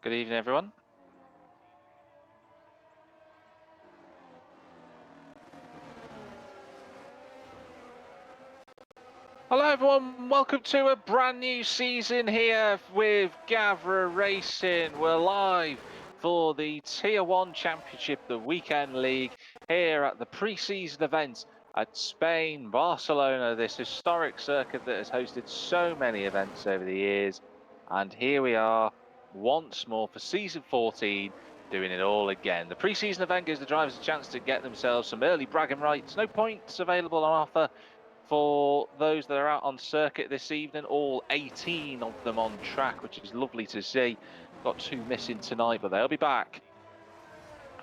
Good evening, everyone. Hello, everyone. Welcome to a brand new season here with Gavra Racing. We're live for the Tier 1 Championship, the Weekend League, here at the pre-season event at Spain, Barcelona, this historic circuit that has hosted so many events over the years. And here we are once more for season 14, doing it all again. The pre-season event gives the drivers a chance to get themselves some early bragging rights. No points available on offer for those that are out on circuit this evening, all 18 of them on track, which is lovely to see. Got 2 missing tonight, but they'll be back,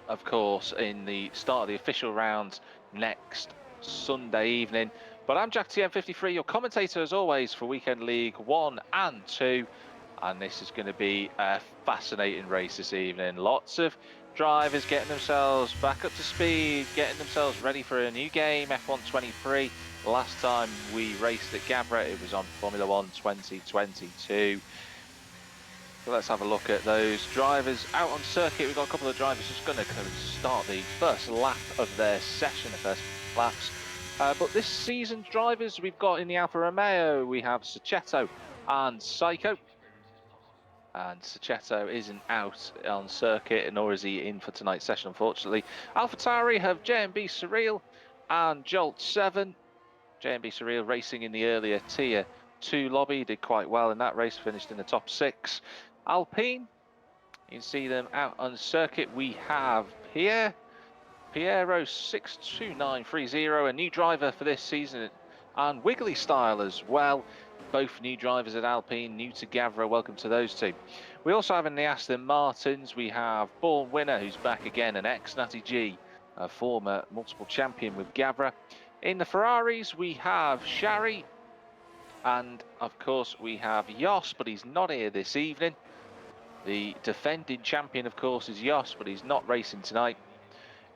of course, in the start of the official rounds next Sunday evening. But I'm Jack TM53, your commentator as always for Weekend League 1 and 2. And this is going to be a fascinating race this evening. Lots of drivers getting themselves back up to speed, getting themselves ready for a new game, F1 23. Last time we raced at Gavra, it was on Formula 1 2022. So let's have a look at those drivers out on circuit. We've got a couple of drivers just going to start the first lap of their session, the first laps. But this season's drivers we've got in the Alfa Romeo, we have Sachetto and Psycho. And Sachetto isn't out on circuit, nor is he in for tonight's session, unfortunately. AlphaTauri have JMB Surreal and Jolt 7. JMB Surreal racing in the earlier Tier 2 lobby, did quite well in that race, finished in the top 6. Alpine, you can see them out on circuit. We have Piero 62930, a new driver for this season, and Wiggly Style as well. Both new drivers at Alpine, new to Gavra. Welcome to those two. We also have in the Aston Martins, we have Born Winner, who's back again, an ex-Natty G, a former multiple champion with Gavra. In the Ferraris, we have Shari, and of course we have Jos, but he's not here this evening. The defending champion, of course, is Jos, but he's not racing tonight.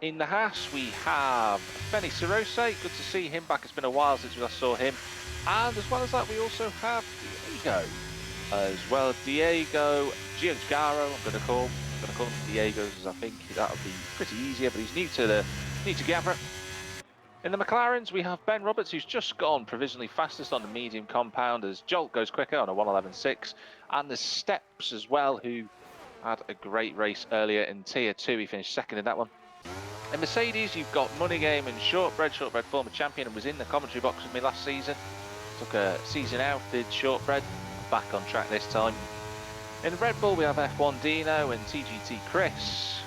In the Haas, we have Benny Cirose. Good to see him back. It's been a while since we last saw him. And as well as that, we also have Diego as well. Diego Giancarlo, I'm going to call him Diego, as I think that'll be pretty easier. But he's new to Gavra. In the McLarens, we have Ben Roberts, who's just gone provisionally fastest on the medium compound as Jolt goes quicker on a 1:11.6. And the Steps as well, who had a great race earlier in Tier 2. He finished second in that one. In Mercedes, you've got Money Game and Shortbread. Shortbread, former champion, and was in the commentary box with me last season. Took a season out, did Shortbread, back on track this time. In Red Bull, we have F1 Dino and TGT Chris,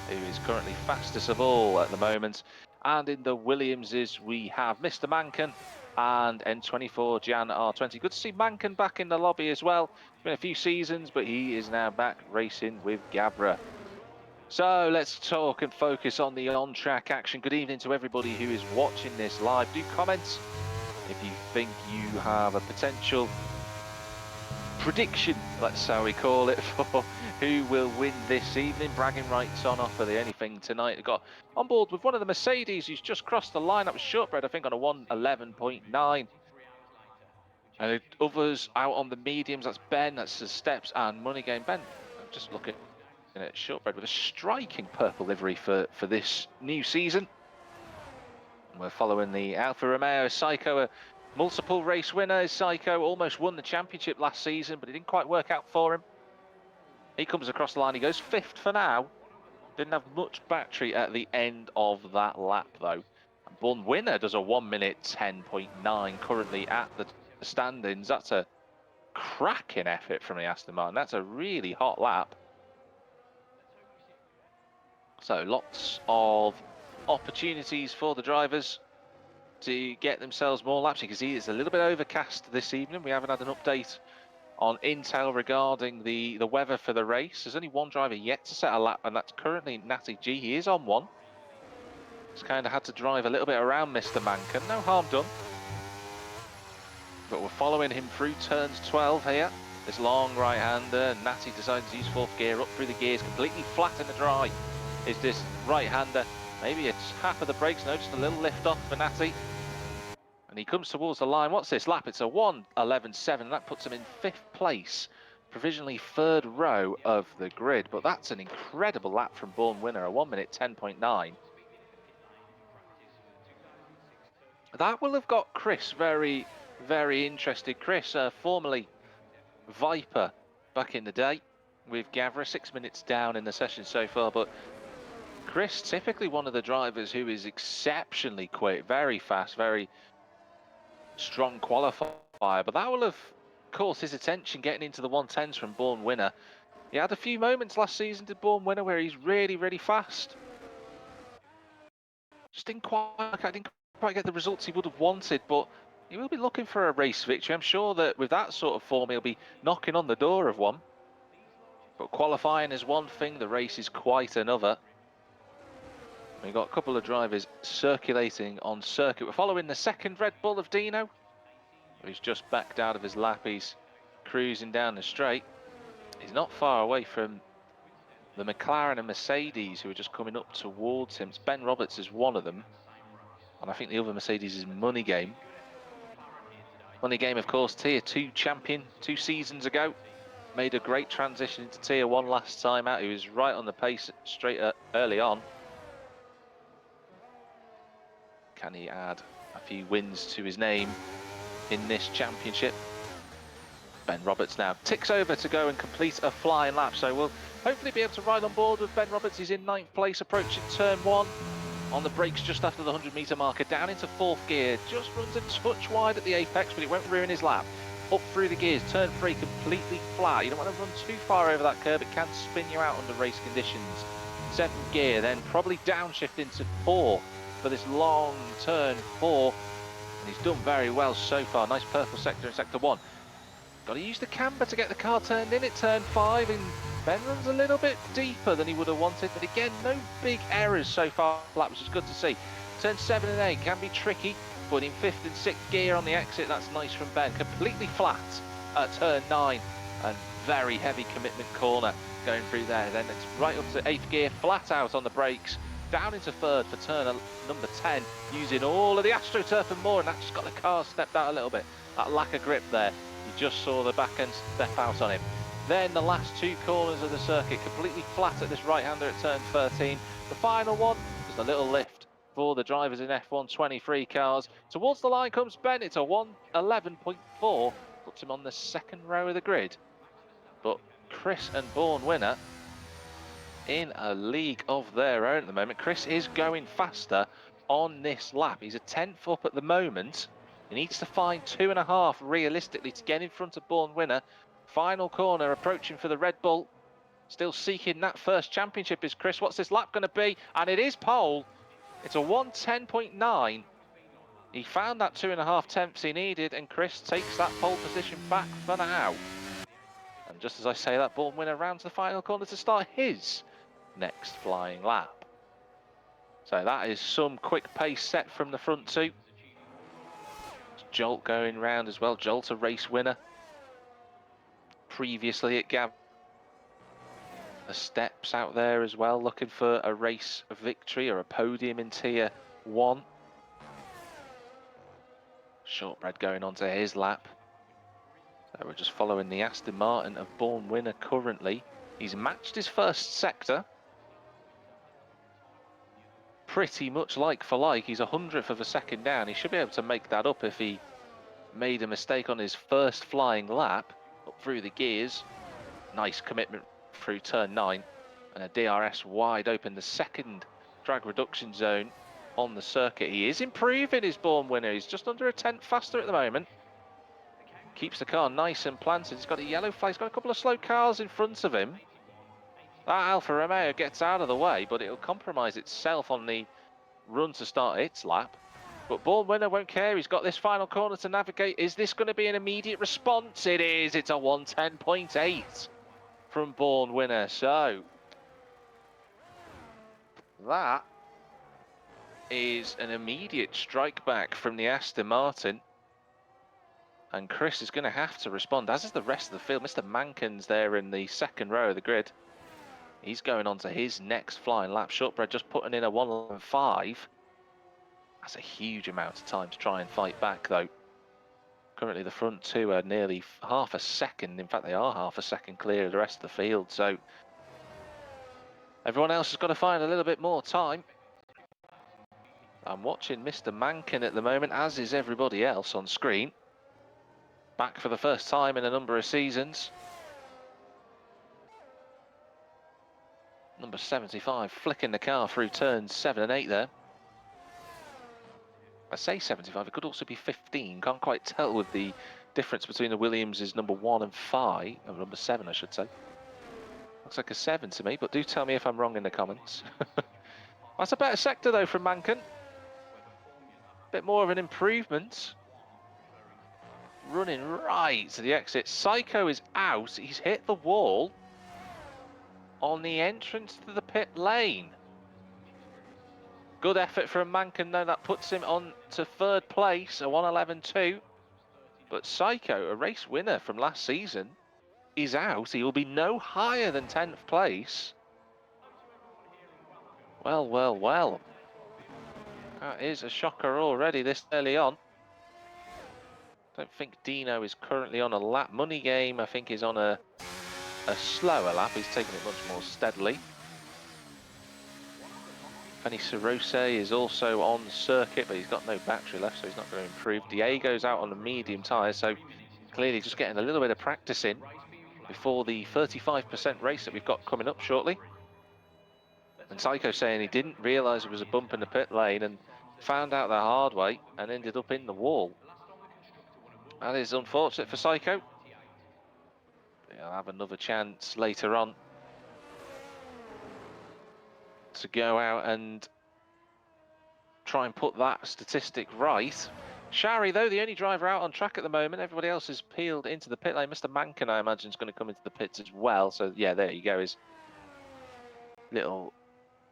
who is currently fastest of all at the moment. And in the Williamses, we have Mr. Mankin and N24 Jan R20. Good to see Mankin back in the lobby as well. It's been a few seasons, but he is now back racing with Gavra. So let's talk and focus on the on-track action. Good evening to everybody who is watching this live. Do comment if you think you have a potential prediction, that's how we call it, for who will win this evening. Bragging rights on offer, the only thing tonight. We've got on board with one of the Mercedes who's just crossed the line. That was Shortbread, I think, on a 1:11.9. And others out on the mediums, that's Ben, that's the Steps and Money Game. Ben, I'm just looking at Shortbread with a striking purple livery for this new season. And we're following the Alfa Romeo Psycho, a multiple race winner. Psycho almost won the championship last season, but it didn't quite work out for him. He comes across the line, he goes 5th for now. Didn't have much battery at the end of that lap though. And Born Winner does a 1:10.9 currently at the standings. That's a cracking effort from the Aston Martin. That's a really hot lap. So lots of opportunities for the drivers to get themselves more laps. You can see it's a little bit overcast this evening. We haven't had an update on intel regarding the weather for the race. There's only one driver yet to set a lap, and that's currently Natty G. He is on one. He's kind of had to drive a little bit around Mr. Mankin. No harm done. But we're following him through turns 12 here. This long right-hander. Natty decides to use 4th gear up through the gears, completely flat in the dry. Is this right-hander? Maybe it's half of the brakes, no, just a little lift off for Natty. And he comes towards the line. What's this lap? It's a 1:11.7. That puts him in 5th place provisionally third row of the grid, but that's an incredible lap from Born Winner, a 1 minute 10.9. That will have got Chris very, very interested. Chris, formerly Viper back in the day with Gavra, 6 minutes down in the session so far, but Chris, typically one of the drivers who is exceptionally quick, very fast, very strong qualifier, but that will have caught his attention getting into the 110s from Born Winner. He had a few moments last season to Born Winner where he's really, really fast. Just didn't quite get the results he would have wanted, but he will be looking for a race victory. I'm sure that with that sort of form, he'll be knocking on the door of one. But qualifying is one thing, the race is quite another. We've got a couple of drivers circulating on circuit. We're following the second Red Bull of Dino, who's just backed out of his lap. He's cruising down the straight. He's not far away from the McLaren and Mercedes, who are just coming up towards him. Ben Roberts is one of them, and I think the other Mercedes is Money Game. Money Game, of course, Tier 2 champion 2 seasons ago. Made a great transition into Tier 1 last time out. He was right on the pace straight early on. Can he add a few wins to his name in this championship? Ben Roberts now ticks over to go and complete a flying lap, so we'll hopefully be able to ride on board with Ben Roberts. He's in 9th place, approaching turn 1. On the brakes just after the 100-metre marker, down into 4th gear, just runs a touch wide at the apex, but it won't ruin his lap. Up through the gears, turn 3 completely flat. You don't want to run too far over that curb, it can spin you out under race conditions. 7th gear, then probably downshift into 4 for this long turn 4. And he's done very well so far. Nice purple sector in sector 1. Got to use the camber to get the car turned in at turn 5, and Ben runs a little bit deeper than he would have wanted, but again, no big errors so far, which is good to see. Turn 7 and 8 can be tricky, but in 5th and 6th gear on the exit, that's nice from Ben. Completely flat at turn 9, and very heavy commitment corner going through there. Then it's right up to 8th gear, flat out on the brakes, down into 3rd for turn number 10, using all of the AstroTurf and more, and that just got the car stepped out a little bit. That lack of grip there. You just saw the back end step out on him. Then the last 2 corners of the circuit, completely flat at this right-hander at turn 13. The final one, just a little lift for the drivers in F1 23 cars. Towards the line comes Ben. It's a 1:11.4, puts him on the 2nd row of the grid. But Chris and Born Winner in a league of their own at the moment. Chris is going faster on this lap. He's a 10th up at the moment. He needs to find 2.5 realistically to get in front of Born Winner. Final corner, approaching for the Red Bull. Still seeking that first championship is Chris. What's this lap going to be? And it is pole. It's a 1:10.9. He found that 2.5 tenths he needed, and Chris takes that pole position back for now. And just as I say that, Born Winner round to the final corner to start his next flying lap. So that is some quick pace set from the front 2. Jolt going round as well. Jolt a race winner previously at Gavra. The steps out there as well, looking for a race victory or a podium in Tier 1. Shortbread going on to his lap. So we're just following the Aston Martin of Born Winner currently. He's matched his first sector. Pretty much like for like. He's 100th of a second down. He should be able to make that up if he made a mistake on his first flying lap. Up through the gears. Nice commitment through turn 9. And a DRS wide open, the 2nd drag reduction zone on the circuit. He is improving his Born Winner. He's just under a 10th faster at the moment. Keeps the car nice and planted. He's got a yellow flag. He's got a couple of slow cars in front of him. That Alfa Romeo gets out of the way, but it'll compromise itself on the run to start its lap. But Born Winner won't care. He's got this final corner to navigate. Is this going to be an immediate response? It is. It's a 1:10.8 from Born Winner. So that is an immediate strike back from the Aston Martin. And Chris is going to have to respond, as is the rest of the field. Mr. Mankins there in the 2nd row of the grid. He's going on to his next flying lap. Shortbread just putting in a 1:11.5. That's a huge amount of time to try and fight back, though. Currently the front two are nearly half a second. In fact, they are half a second clear of the rest of the field. So everyone else has got to find a little bit more time. I'm watching Mr. Mankin at the moment, as is everybody else on screen. Back for the first time in a number of seasons. Number 75 flicking the car through turns 7 and 8 there. I say 75, it could also be 15. Can't quite tell with the difference between the Williams' number 1 and 5, or number 7 I should say. Looks like a 7 to me, but do tell me if I'm wrong in the comments. That's a better sector though from Mankin. Bit more of an improvement. Running right to the exit. Psycho is out. He's hit the wall on the entrance to the pit lane. Good effort from Mankin though. That puts him on to third place, a 1:11.2. But Psycho, a race winner from last season, is out. He will be no higher than 10th place. Well, well, well. That is a shocker already this early on. Don't think Dino is currently on a lap. Money Game, I think, is on a slower lap. He's taking it much more steadily. Fanny Sarose is also on circuit, but he's got no battery left, so he's not going to improve. Diego's out on the medium tyres, so clearly just getting a little bit of practice in before the 35% race that we've got coming up shortly. And Psycho saying he didn't realise there was a bump in the pit lane and found out the hard way and ended up in the wall. That is unfortunate for Psycho. He'll have another chance later on to go out and try and put that statistic right. Shari, though, the only driver out on track at the moment. Everybody else is peeled into the pit lane. Mr. Mankin, I imagine, is going to come into the pits as well. So, yeah, there you go. His little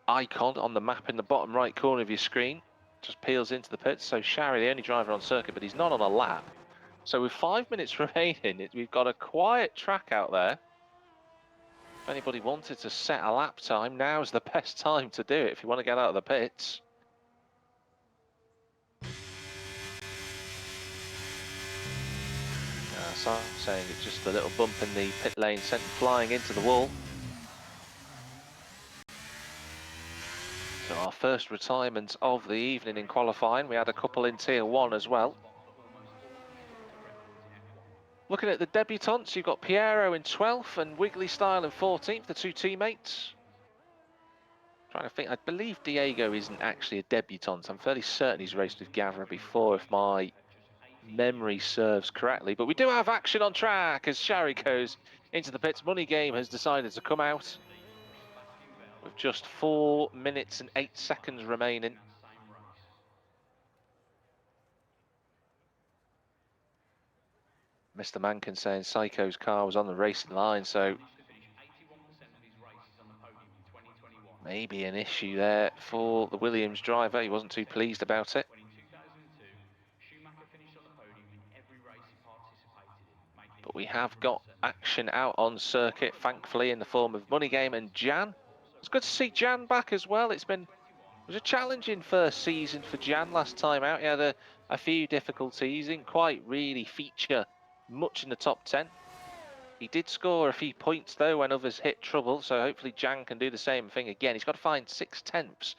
icon on the map in the bottom right corner of your screen just peels into the pits. So, Shari, the only driver on circuit, but he's not on a lap. So, with 5 minutes remaining, we've got a quiet track out there. If anybody wanted to set a lap time, now's the best time to do it if you want to get out of the pits. So I'm saying it's just a little bump in the pit lane sent flying into the wall. So our first retirement of the evening in qualifying. We had a couple in Tier 1 as well. Looking at the debutants, you've got Piero in 12th and Wiggly Style in 14th, the two teammates. Trying to think, I believe Diego isn't actually a debutant. I'm fairly certain he's raced with Gavra before, if my memory serves correctly. But we do have action on track as Shari goes into the pits. Money Game has decided to come out with just 4 minutes and 8 seconds remaining. Mr. Mankin saying Psycho's car was on the racing line, so maybe an issue there for the Williams driver. He wasn't too pleased about it. But we have got action out on circuit, thankfully, in the form of Money Game and Jan. It's good to see Jan back as well. It was a challenging first season for Jan last time out. He had a few difficulties. He didn't quite really feature much in the top 10. He did score a few points though when others hit trouble, so hopefully Jan can do the same thing again. He's got to find 6/10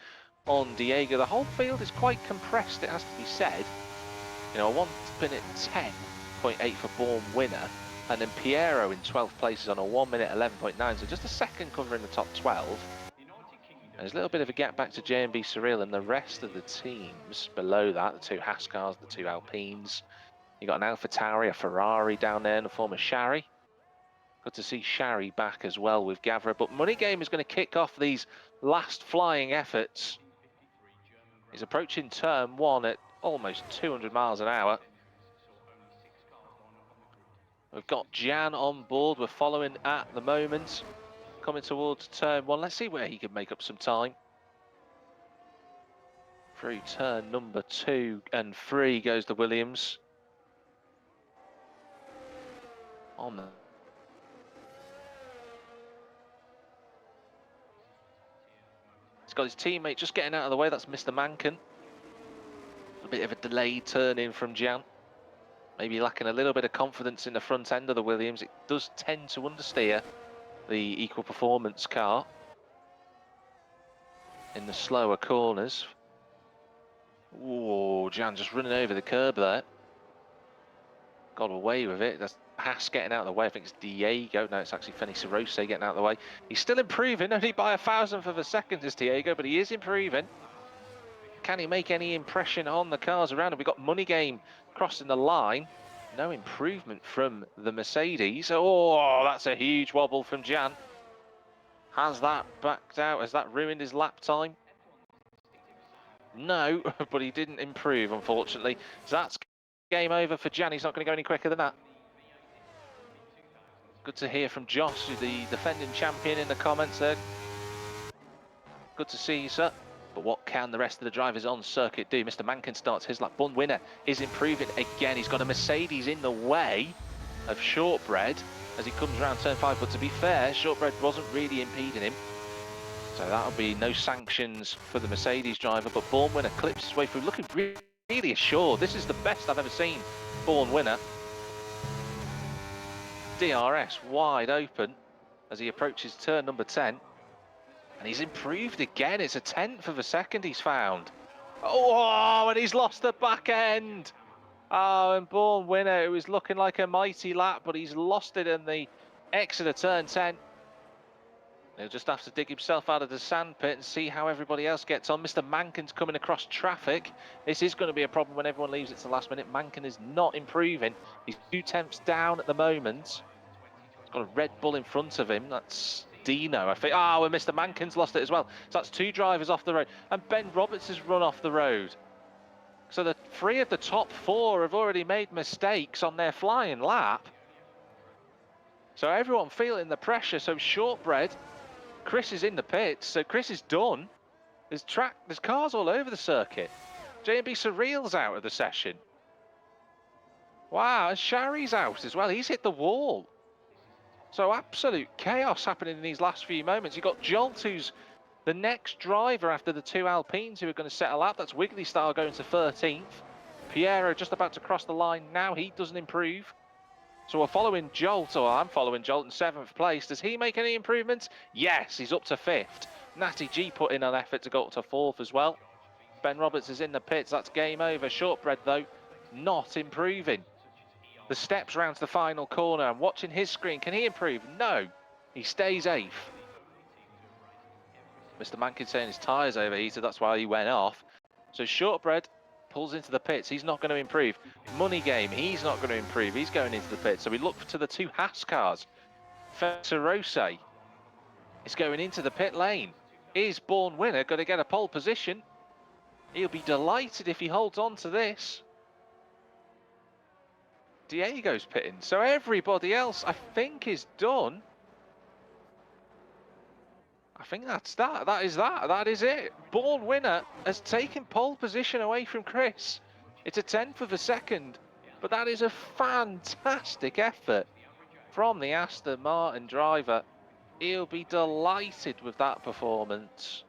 on Diego. The whole field is quite compressed, it has to be said. You know, a 1 minute 10.8 for Born winner, and then Piero in 12th place is on a 1 minute 11.9, so just a second covering the top 12. And there's a little bit of a gap back to J&B Surreal and the rest of the teams below that, the two Haskars, the two Alpines. You got an AlphaTauri, a Ferrari down there in the form of Shari. Good to see Shari back as well with Gavra. But Money Game is going to kick off these last flying efforts. He's approaching turn 1 at almost 200 miles an hour. We've got Jan on board. We're following at the moment. Coming towards turn 1. Let's see where he can make up some time. Through turn number 2 and 3 goes the Williams. On the He's got his teammate just getting out of the way. That's Mr. Mankin. A bit of a delayed turn in from Jan. maybe lacking a little bit of confidence in the front end of the Williams. It does tend to understeer the equal performance car in the slower corners. Whoa, Jan just running over the curb there. Got away with it. That's Haas getting out of the way. I think it's Diego. No, it's actually Fenix Rose getting out of the way. He's still improving, only by 1,000th of a second is Diego, but he is improving. Can he make any impression on the cars around him? We've got Money Game crossing the line. No improvement from the Mercedes. Oh, that's a huge wobble from Jan. Has that backed out? Has that ruined his lap time? No, but he didn't improve, unfortunately. So that's game over for Jan. He's not going to go any quicker than that. Good to hear from Josh, the defending champion, in the comments there. Good to see you, sir. But what can the rest of the drivers on circuit do? Mr. Mankin starts his lap. Bun Winner is improving again. He's got a Mercedes in the way of Shortbread as he comes around turn 5. But to be fair, Shortbread wasn't really impeding him. So that'll be no sanctions for the Mercedes driver. But Born Winner clips his way through, looking really assured. This is the best I've ever seen Born Winner. DRS wide open as he approaches turn number 10. And he's improved again. It's a 1/10 of a second he's found. Oh, and he's lost the back end. Oh, and Born Winner, it was looking like a mighty lap, but he's lost it in the exit of turn 10. He'll just have to dig himself out of the sandpit and see how everybody else gets on. Mr. Mankin's coming across traffic. This is going to be a problem when everyone leaves it to the last minute. Mankin is not improving. He's 2/10 down at the moment. He's got a Red Bull in front of him. That's Dino, I think. Oh, and Mr. Mankin's lost it as well. So that's 2 drivers off the road. And Ben Roberts has run off the road. So the 3 of the top 4 have already made mistakes on their flying lap. So everyone feeling the pressure. So Shortbread, Chris is in the pits. So Chris is done. There's cars all over the circuit. J&B Surreal's out of the session. Wow, and Shari's out as well. He's hit the wall. So absolute chaos happening in these last few moments. You've got Jolt, who's the next driver after the 2 Alpines who are going to settle out. That's Wiggly Star going to 13th. Piero just about to cross the line now. He doesn't improve. So we're following Jolt, or I'm following Jolt in 7th place. Does he make any improvements? Yes, he's up to 5th. Natty G put in an effort to go up to 4th as well. Ben Roberts is in the pits. That's game over. Shortbread, though, not improving. The steps round to the final corner. I'm watching his screen. Can he improve? No. He stays 8th. Mr. Mankin saying his tyres overheated. That's why he went off. So Shortbread pulls into the pits. He's not going to improve. Money Game, he's not going to improve. He's going into the pits. So we look to the 2 Haas cars. Ferrose is going into the pit lane. Is Born Winner going to get a pole position? He'll be delighted if he holds on to this. Diego's pitting. So everybody else, I think, is done. I think that's that. That is it. Born Winner has taken pole position away from Chris. It's a 1/10 of a second, but that is a fantastic effort from the Aston Martin driver. He'll be delighted with that performance.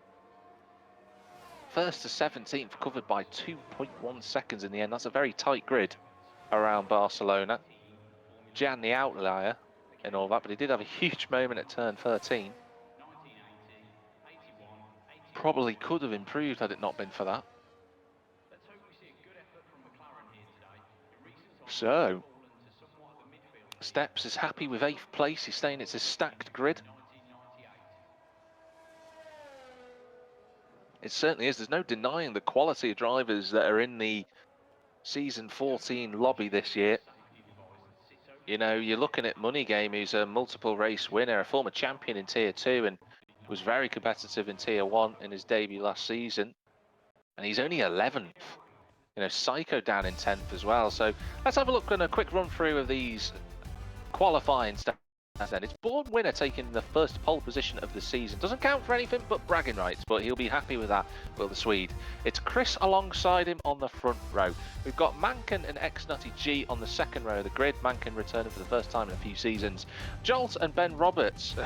1st to 17th, covered by 2.1 seconds in the end. That's a very tight grid around Barcelona. Jan the outlier and all that, but he did have a huge moment at turn 13. Probably could have improved had it not been for that. So, Steps is happy with 8th place. He's saying it's a stacked grid. It certainly is. There's no denying the quality of drivers that are in the Season 14 lobby this year. You know, you're looking at Money Game, who's a multiple race winner, a former champion in Tier 2, and was very competitive in Tier 1 in his debut last season. And he's only 11th. You know, Psycho down in 10th as well. So let's have a look and a quick run through of these qualifying stats. Then it's Born Winner taking the first pole position of the season. Doesn't count for anything but bragging rights, but he'll be happy with that, will the Swede. It's Chris alongside him on the front row. We've got Mankin and X-Nutty G on the second row of the grid. Mankin returning for the first time in a few seasons. Jolt and Ben Roberts,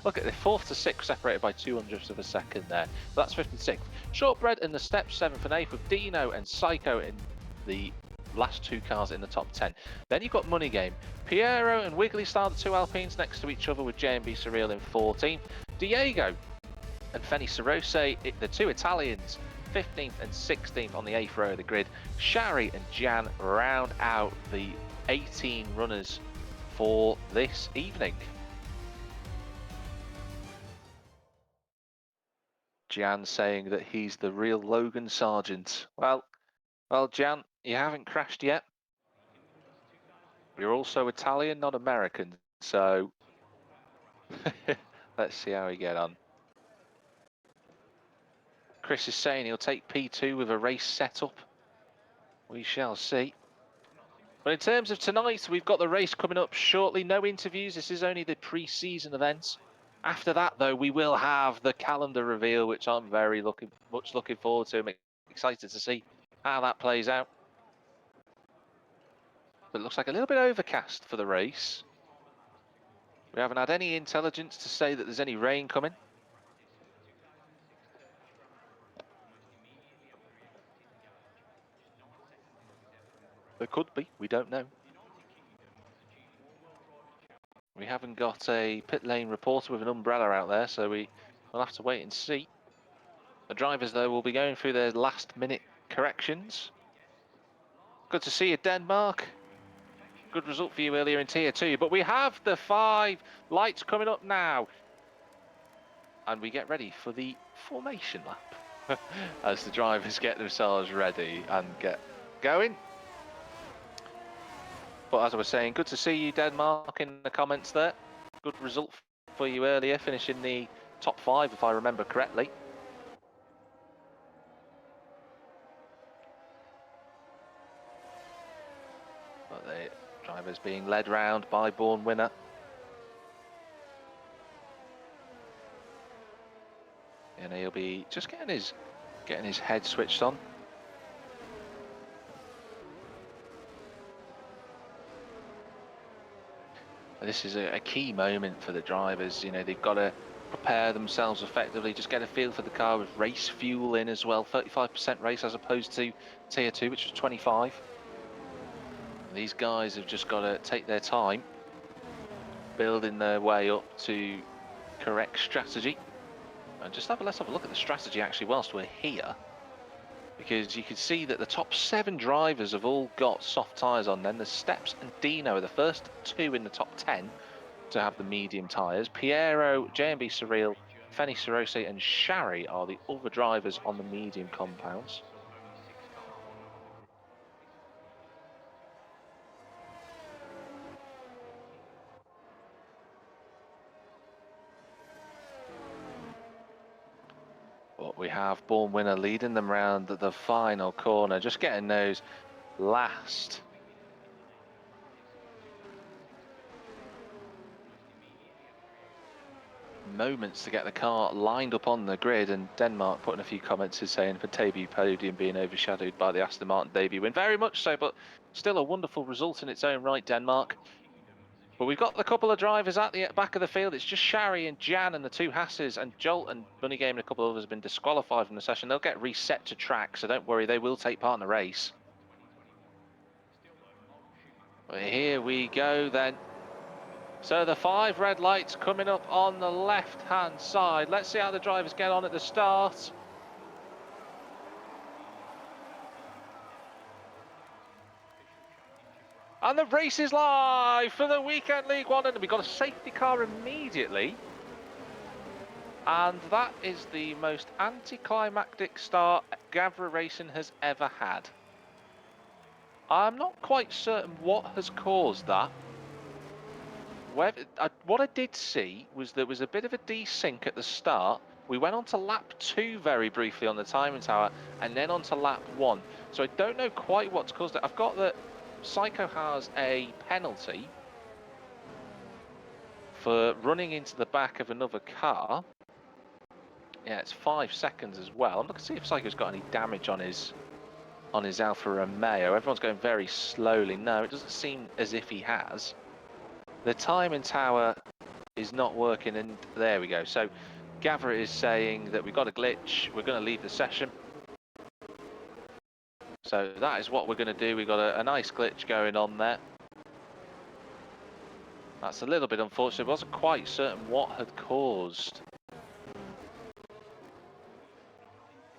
look at the 4th to 6th separated by 200ths of a second there. But that's 5th and 6th. Shortbread in the steps 7th and 8th with Dino and Psycho in the last 2 cars in the top 10. Then you've got Money Game. Piero and Wiggly Star, the 2 Alpines next to each other with J&B Surreal in 14th. Diego and Feni Sarose, the 2 Italians, 15th and 16th on the 8th row of the grid. Shari and Jan round out the 18 runners for this evening. Jan saying that he's the real Logan Sargent. Well, Jan, you haven't crashed yet. You're also Italian, not American, so let's see how we get on. Chris is saying he'll take P2 with a race setup. We shall see. But in terms of tonight, we've got the race coming up shortly. No interviews. This is only the pre-season event. After that, though, we will have the calendar reveal, which I'm very much looking forward to. I'm excited to see how that plays out. But it looks like a little bit overcast for the race. We haven't had any intelligence to say that there's any rain coming. There could be, we don't know. We haven't got a pit lane reporter with an umbrella out there, so we'll have to wait and see. The drivers, though, will be going through their last-minute corrections. Good to see you, Denmark. Good result for you earlier in Tier 2, but we have the 5 lights coming up now. And we get ready for the formation lap as the drivers get themselves ready and get going. But as I was saying, good to see you, Denmark, in the comments there. Good result for you earlier, finishing the top 5, if I remember correctly. But the driver's being led round by Born Winner. And he'll be just getting his head switched on. This is a key moment for the drivers. You know, they've got to prepare themselves effectively, just get a feel for the car with race fuel in as well. 35% race as opposed to Tier 2, which was 25. And these guys have just got to take their time, building their way up to correct strategy. And let's have a look at the strategy actually whilst we're here. Because you can see that the top 7 drivers have all got soft tyres on. Then the Steps and Dino are the first 2 in the top 10 to have the medium tyres. Piero, J&B Surreal, Feni Sarose and Shari are the other drivers on the medium compounds. But we have Born Winner leading them round the final corner, just getting those last moments to get the car lined up on the grid. And Denmark putting a few comments saying for debut podium being overshadowed by the Aston Martin debut win. Very much so, but still a wonderful result in its own right, Denmark. But we've got a couple of drivers at the back of the field. It's just Shari and Jan and the 2 Hasses, and Jolt and Money Game and a couple of others have been disqualified from the session. They'll get reset to track, so don't worry, they will take part in the race. But here we go then. So the 5 red lights coming up on the left-hand side. Let's see how the drivers get on at the start. And the race is live for the Weekend League 1, and we've got a safety car immediately. And that is the most anticlimactic start Gavra Racing has ever had. I'm not quite certain what has caused that. What I did see was there was a bit of a desync at the start. We went on to lap 2 very briefly on the timing tower, and then on to lap 1. So I don't know quite what's caused it. I've got that Psycho has a penalty for running into the back of another car. Yeah, it's 5 seconds as well. I'm looking to see if Psycho's got any damage on his Alfa Romeo. Everyone's going very slowly. No, it doesn't seem as if he has. The timing tower is not working, and there we go. So Gavra is saying that we've got a glitch. We're going to leave the session. So that is what we're going to do. We've got a nice glitch going on there. That's a little bit unfortunate. I wasn't quite certain what had caused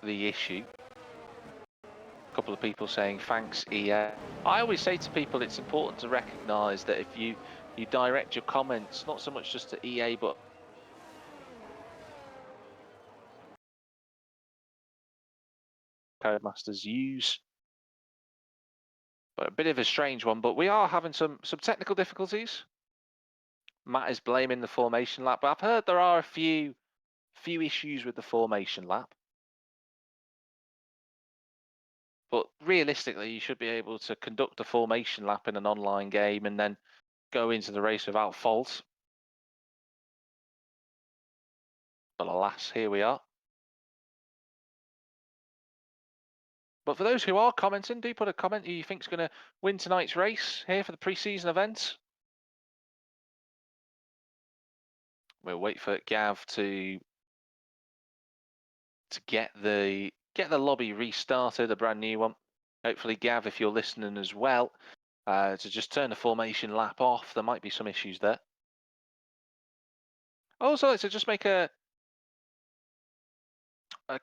the issue. A couple of people saying thanks EA. I always say to people it's important to recognise that if you direct your comments not so much just to EA but Codemasters use. But a bit of a strange one, but we are having some technical difficulties. Matt is blaming the formation lap, but I've heard there are a few issues with the formation lap. But realistically, you should be able to conduct a formation lap in an online game and then go into the race without fault. But alas, here we are. But for those who are commenting, do put a comment who you think is going to win tonight's race here for the pre-season event. We'll wait for Gav to get the lobby restarted, a brand new one. Hopefully, Gav, if you're listening as well, to just turn the formation lap off. There might be some issues there. Also, to just make a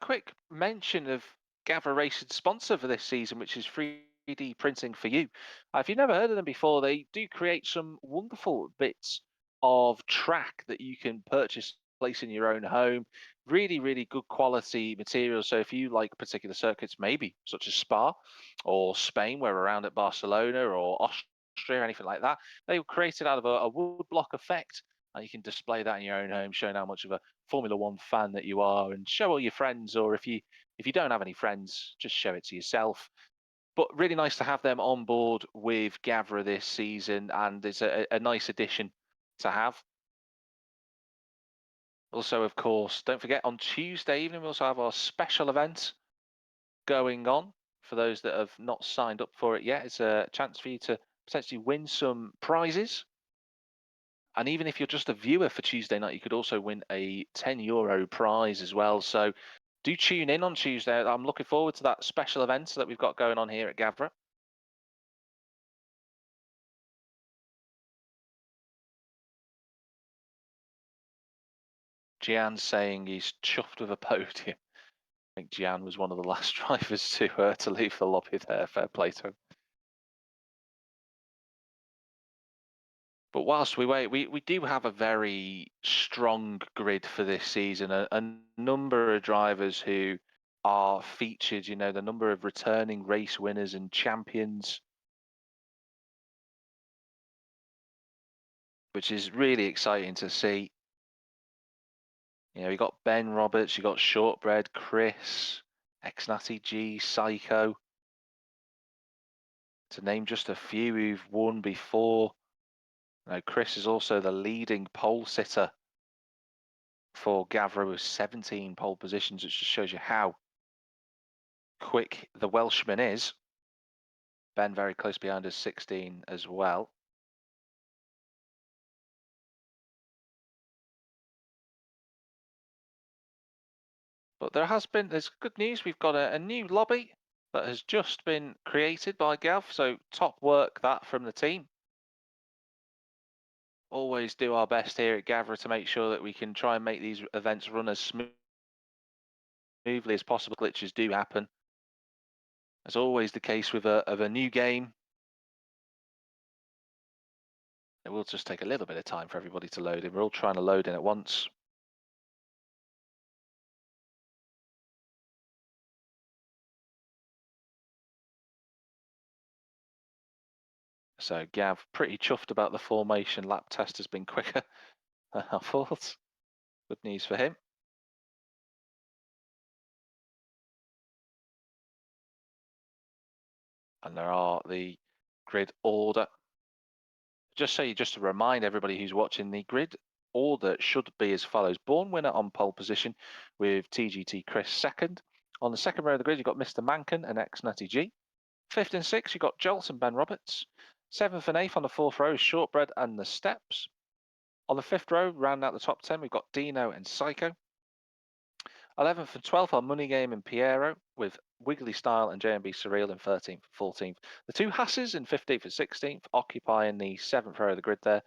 quick mention of Gavra Racing's sponsor for this season, which is 3DPrinting4U. If you've never heard of them before, they do create some wonderful bits of track that you can purchase, place in your own home. Really, really good quality material. So if you like particular circuits, maybe such as Spa or Spain, where we're around at Barcelona, or Austria, anything like that, they were created out of a wood block effect. And you can display that in your own home, showing how much of a Formula One fan that you are, and show all your friends, or if you don't have any friends, just show it to yourself. But really nice to have them on board with Gavra this season, and it's a nice addition to have. Also, of course, don't forget on Tuesday evening, we also have our special event going on. For those that have not signed up for it yet, it's a chance for you to potentially win some prizes. And even if you're just a viewer for Tuesday night, you could also win a €10 prize as well. So do tune in on Tuesday. I'm looking forward to that special event that we've got going on here at Gavra. Gian's saying he's chuffed with a podium. I think Gian was one of the last drivers to leave the lobby there. Fair play to him. But whilst we wait, we do have a very strong grid for this season. A number of drivers who are featured, you know, the number of returning race winners and champions, which is really exciting to see. You know, you got Ben Roberts, you got Shortbread, Chris, Xnatty G, Psycho, to name just a few who've won before. Now, Chris is also the leading pole sitter for Gavra with 17 pole positions, which just shows you how quick the Welshman is. Ben very close behind us, 16 as well. But there's good news. We've got a new lobby that has just been created by Gav. So top work that from the team. Always do our best here at Gavra to make sure that we can try and make these events run as smoothly as possible. Glitches do happen. As always the case with a new game. It will just take a little bit of time for everybody to load in. We're all trying to load in at once. So Gav, pretty chuffed about the formation. Lap test has been quicker than I thought. Good news for him. And there are the grid order. Just to remind everybody who's watching, the grid order should be as follows. Born winner on pole position with TGT Chris second. On the second row of the grid, you've got Mr. Mankin and Xnatty G. Fifth and sixth, you've got Jolt and Ben Roberts. Seventh and eighth on the fourth row is Shortbread and the Steps. On the fifth row, round out the top 10, we've got Dino and Psycho. 11th and 12th are Money Game and Piero, with Wiggly Style and JMB Surreal in 13th and 14th. The two Hasses in 15th and 16th, occupying the 7th row of the grid there.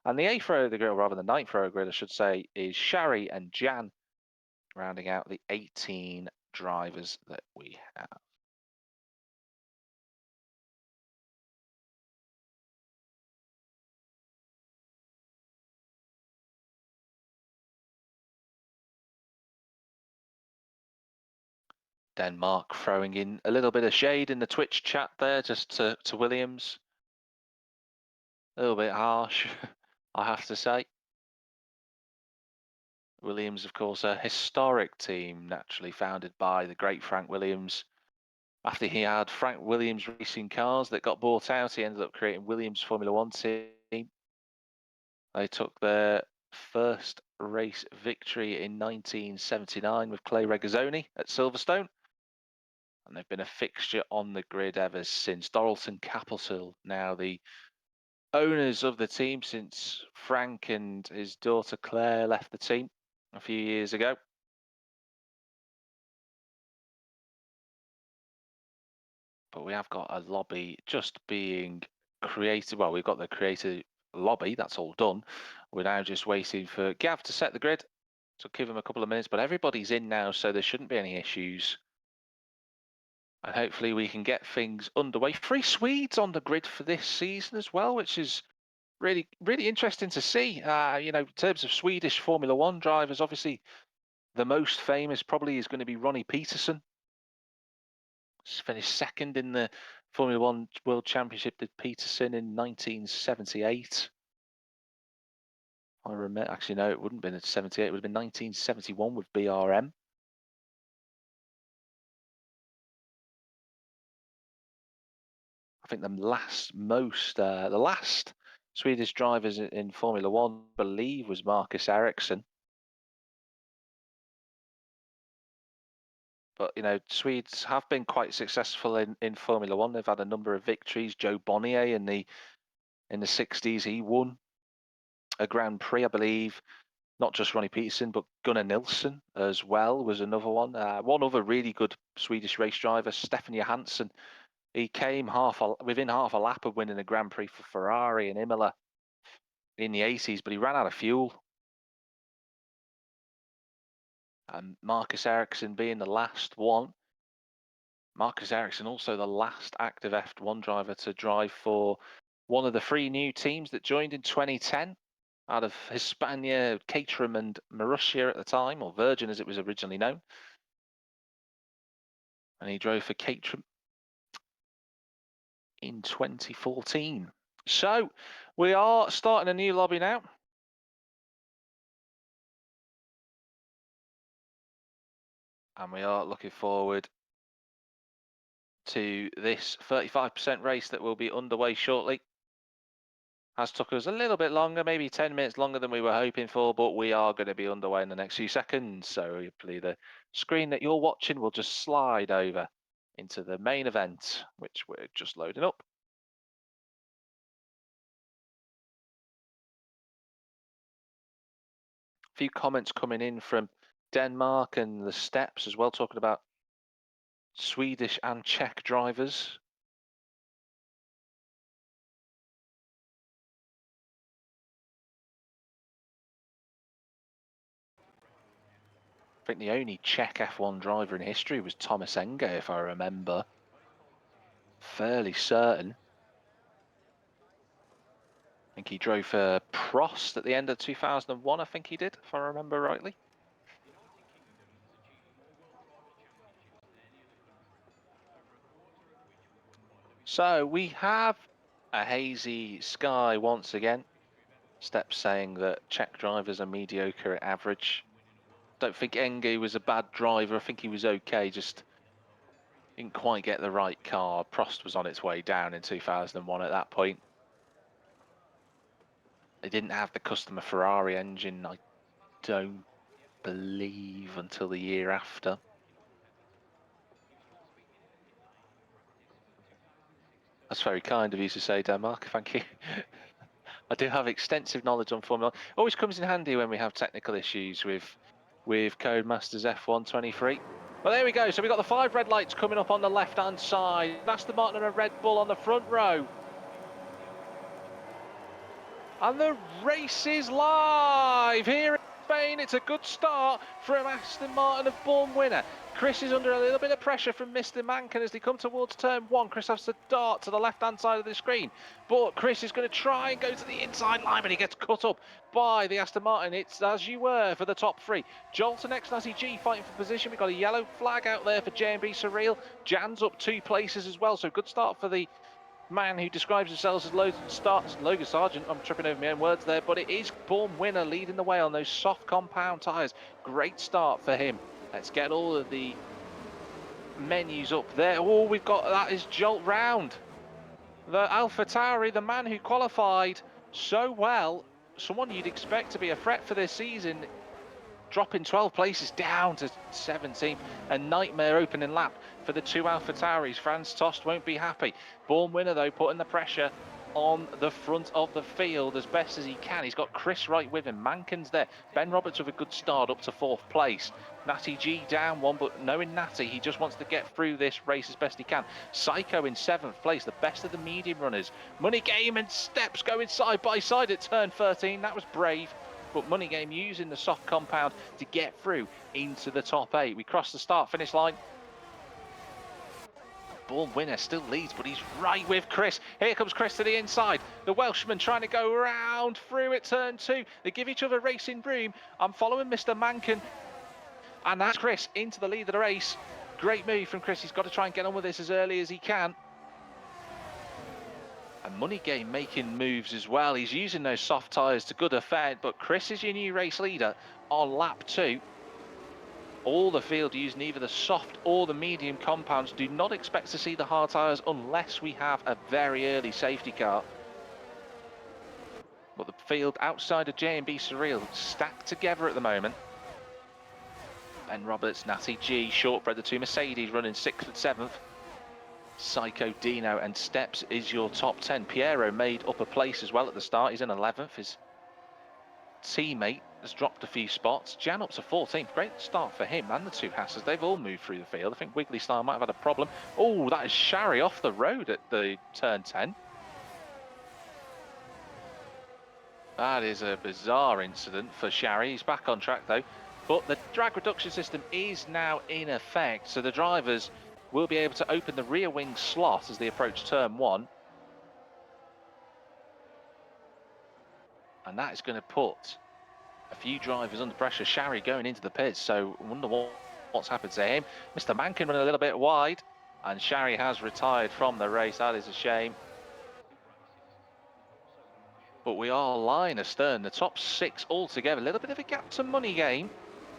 And the 8th row of the grid, or rather the 9th row of the grid, I should say, is Shari and Jan, rounding out the 18 drivers that we have. Denmark throwing in a little bit of shade in the Twitch chat there, just to Williams. A little bit harsh, I have to say. Williams, of course, a historic team, naturally founded by the great Frank Williams. After he had Frank Williams racing cars that got bought out, he ended up creating Williams Formula One team. They took their first race victory in 1979 with Clay Regazzoni at Silverstone. And they've been a fixture on the grid ever since. Doralton Capital, now the owners of the team since Frank and his daughter Claire left the team a few years ago. But we have got a lobby just being created. Well, we've got the creative lobby, that's all done. We're now just waiting for Gav to set the grid. So give him a couple of minutes, but everybody's in now, so there shouldn't be any issues. And hopefully we can get things underway. 3 Swedes on the grid for this season as well, which is really interesting to see. You know, in terms of Swedish Formula One drivers, obviously the most famous probably is going to be Ronnie Peterson. He's finished second in the Formula One World Championship with Peterson in 1978. I remember, actually, no, it wouldn't have been at 78. It would have been 1971 with BRM. I think the last Swedish drivers in Formula One, I believe, was Marcus Ericsson. But, you know, Swedes have been quite successful in Formula One. They've had a number of victories. Joe Bonnier in the 60s, he won a Grand Prix, I believe. Not just Ronnie Peterson, but Gunnar Nilsson as well was another one. One other really good Swedish race driver, Stefan Johansson. He came within half a lap of winning a Grand Prix for Ferrari in Imola in the 80s, but he ran out of fuel. And Marcus Ericsson being the last one. Marcus Ericsson also the last active F1 driver to drive for one of the 3 new teams that joined in 2010 out of Hispania, Caterham and Marussia at the time, or Virgin as it was originally known. And he drove for Caterham in 2014. So we are starting a new lobby now. And we are looking forward to this 35% race that will be underway shortly. Has took us a little bit longer, maybe 10 minutes longer than we were hoping for, but we are going to be underway in the next few seconds. So hopefully the screen that you're watching will just slide over into the main event, which we're just loading up. A few comments coming in from Denmark and the steps as well, talking about Swedish and Czech drivers. I think the only Czech F1 driver in history was Thomas Enge, if I remember. Fairly certain. I think he drove for Prost at the end of 2001, I think he did, if I remember rightly. So we have a hazy sky once again. Steps saying that Czech drivers are mediocre at average. Don't think Enge was a bad driver. I think he was okay, just didn't quite get the right car. Prost was on its way down in 2001 at that point. They didn't have the customer Ferrari engine, I don't believe, until the year after. That's very kind of you to say, Denmark. Thank you. I do have extensive knowledge on Formula 1. Always comes in handy when we have technical issues with with Codemasters F123. Well, there we go. So we've got the 5 red lights coming up on the left-hand side. Aston Martin and a Red Bull on the front row. And the race is live here in Spain. It's a good start from Aston Martin, a born winner. Chris is under a little bit of pressure from Mr. Mankin as they come towards turn 1. Chris has to dart to the left-hand side of the screen. But Chris is going to try and go to the inside line, but he gets cut up by the Aston Martin. It's as you were for the top 3. Jolton X Nazi G fighting for position. We've got a yellow flag out there for J&B Surreal. Jan's up 2 places as well, so good start for the man who describes himself as Logan Sargent. I'm tripping over my own words there, but it is Born Winner leading the way on those soft compound tyres. Great start for him. Let's get all of the menus up there. Oh, we've got, that is Jolt Round. The AlphaTauri, the man who qualified so well, someone you'd expect to be a threat for this season, dropping 12 places down to 17th. A nightmare opening lap for the 2 AlphaTauris. Franz Tost won't be happy. Born Winner, though, putting the pressure on the front of the field as best as he can. He's got Chris right with him. Mankin's there. Ben Roberts with a good start up to 4th place. Natty G down 1, but knowing Natty, he just wants to get through this race as best he can. Psycho in 7th place, the best of the medium runners. Money Game and Steps going side by side at turn 13. That was brave. But Money Game using the soft compound to get through into the top 8. We cross the start-finish line. Born Winner still leads, but he's right with Chris. Here comes Chris to the inside. The Welshman trying to go round through at turn 2. They give each other racing room. I'm following Mr. Mankin. And that's Chris into the lead of the race. Great move from Chris. He's got to try and get on with this as early as he can. And Money Game making moves as well. He's using those soft tyres to good effect, but Chris is your new race leader on lap 2. All the field using either the soft or the medium compounds. Do not expect to see the hard tyres unless we have a very early safety car. But the field outside of J&B Surreal stacked together at the moment. Ben Roberts, Natty G, Shortbread, the 2 Mercedes running 6th and 7th. Psycho, Dino and Steps is your top 10. Piero made up a place as well at the start. He's in 11th. His teammate has dropped a few spots. Jan up to 14th. Great start for him and the 2 Hassers. They've all moved through the field. I think Wiggly Style might have had a problem. Oh, that is Shari off the road at the turn 10. That is a bizarre incident for Shari. He's back on track though. But the drag reduction system is now in effect. So the drivers will be able to open the rear wing slot as they approach turn 1. And that is going to put a few drivers under pressure. Shari going into the pits, so I wonder what's happened to him. Mr. Mankin running a little bit wide, and Shari has retired from the race. That is a shame. But we are lying astern, the top 6 altogether. A little bit of a gap to Money Game,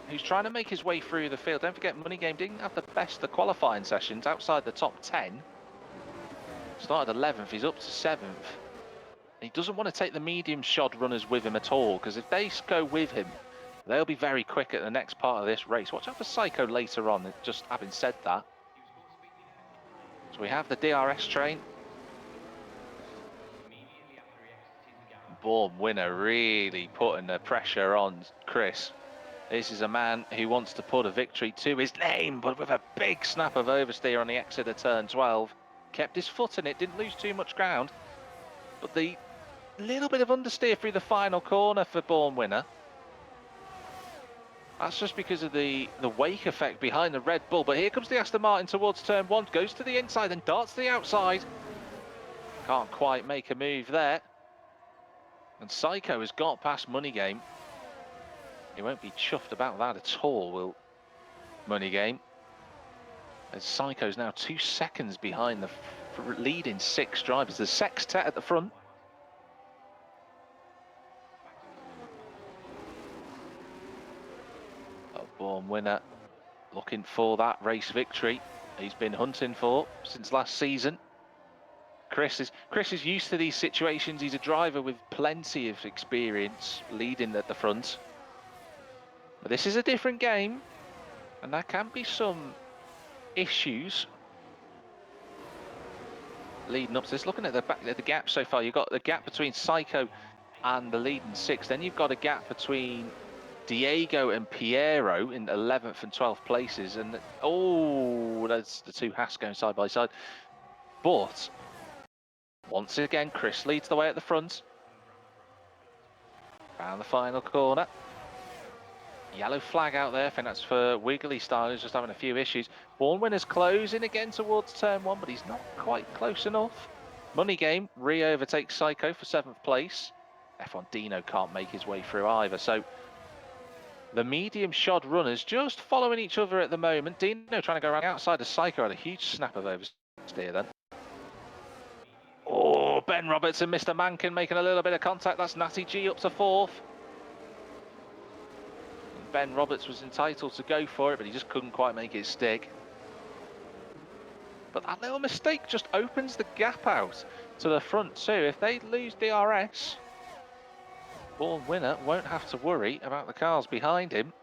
who's trying to make his way through the field. Don't forget, Money Game didn't have the best of the qualifying sessions outside the top 10. Started 11th, he's up to 7th. He doesn't want to take the medium shod runners with him at all, because if they go with him, they'll be very quick at the next part of this race. Watch out for Psycho later on, just having said that. So we have the DRS train. Born Winner really putting the pressure on Chris. This is a man who wants to put a victory to his name, but with a big snap of oversteer on the exit of turn 12. Kept his foot in it, didn't lose too much ground. But the little bit of understeer through the final corner for Born Winner. That's just because of the wake effect behind the Red Bull. But here comes the Aston Martin towards turn 1. Goes to the inside and darts to the outside. Can't quite make a move there. And Psycho has got past Money Game. He won't be chuffed about that at all, will Money Game. As Psycho's now 2 seconds behind the leading 6 drivers. The sextet at the front. Born Winner looking for that race victory he's been hunting for since last season. Chris is used to these situations. He's a driver with plenty of experience leading at the front. But this is a different game, and there can be some issues leading up to this. Looking at the gap so far, you've got the gap between Psycho and the leading 6. Then you've got a gap between Diego and Piero in 11th and 12th places, and oh, that's the two Haas going side by side. But once again, Chris leads the way at the front. Round the final corner. Yellow flag out there. I think that's for Wiggly Style, who's just having a few issues. Born Winner's closing again towards turn one, but he's not quite close enough. Money Game re-overtakes Psycho for 7th place. F1 Dino can't make his way through either. So the medium shod runners just following each other at the moment. Dino trying to go around outside of Psycho, had a huge snap of oversteer then. Oh, Ben Roberts and Mr. Mankin making a little bit of contact. That's Natty G up to 4th. Ben Roberts was entitled to go for it, but he just couldn't quite make it stick. But that little mistake just opens the gap out to the front too. If they lose DRS, Born Winner won't have to worry about the cars behind him.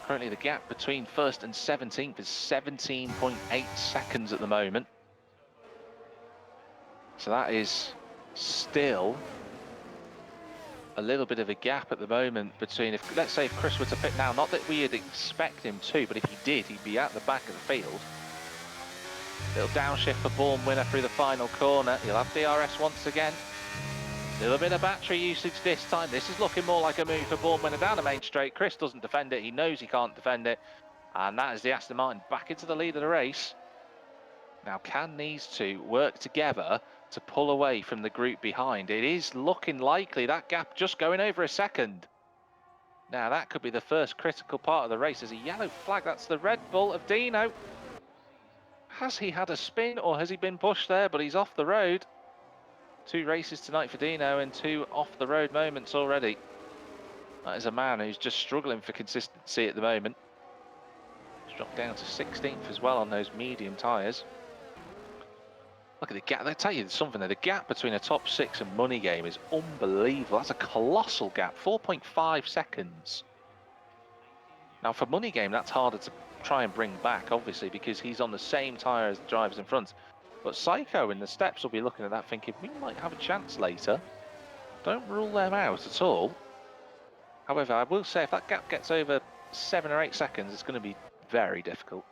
Currently the gap between 1st and 17th is 17.8 seconds at the moment. So that is still a little bit of a gap at the moment between, if let's say if Chris were to pit now, not that we'd expect him to, but if he did, he'd be at the back of the field. Little downshift for Born Winner through the final corner. He'll have DRS once again. Little bit of battery usage this time. This is looking more like a move for Born Winner down the main straight. Chris doesn't defend it. He knows he can't defend it. And that is the Aston Martin back into the lead of the race. Now, can these two work together to pull away from the group behind? It is looking likely, that gap just going over a second. Now, that could be the first critical part of the race. There's a yellow flag. That's the Red Bull of Dino. Has he had a spin or has he been pushed there? But he's off the road. 2 races tonight for Dino and 2 off-the-road moments already. That is a man who's just struggling for consistency at the moment. He's dropped down to 16th as well on those medium tyres. Look at the gap. I'll tell you something there. The gap between a top 6 and Money Game is unbelievable. That's a colossal gap. 4.5 seconds. Now, for Money Game, that's harder to try and bring back, obviously, because he's on the same tyre as the drivers in front. But Psycho in the steps will be looking at that thinking, we might have a chance later. Don't rule them out at all. However, I will say if that gap gets over 7 or 8 seconds, it's going to be very difficult.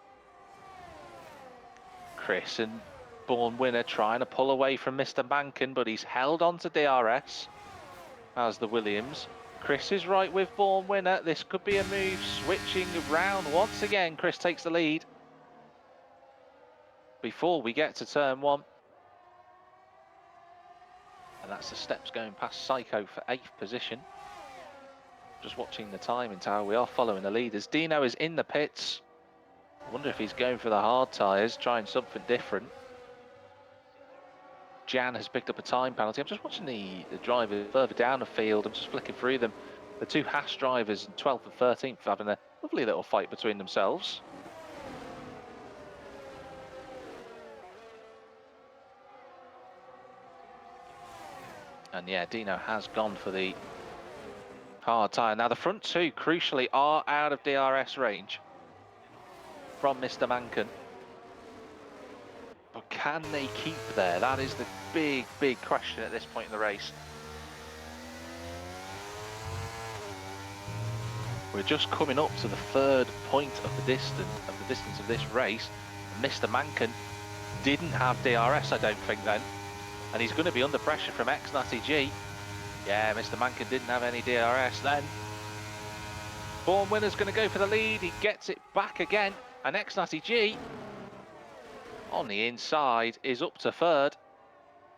Chris and Born Winner trying to pull away from Mr. Mankin, but he's held on to DRS as the Williams. Chris is right with Born Winner. This could be a move switching round once again. Chris takes the lead before we get to turn 1. And that's the steps going past Psycho for 8th position. Just watching the timing tower, we are following the leaders. Dino is in the pits. I wonder if he's going for the hard tyres, trying something different. Jan has picked up a time penalty. I'm just watching the drivers further down the field. I'm just flicking through them. The 2 Haas drivers in 12th and 13th having a lovely little fight between themselves. And yeah, Dino has gone for the hard tyre. Now the front 2, crucially, are out of DRS range from Mr. Mankin. But can they keep there? That is the big, big question at this point in the race. We're just coming up to the 3rd point of the distance of this race. Mr. Mankin didn't have DRS, I don't think, then. And he's going to be under pressure from Natty G. Yeah, Mr. Mankin didn't have any DRS then. Born Winner's going to go for the lead. He gets it back again. And Natty G on the inside is up to 3rd.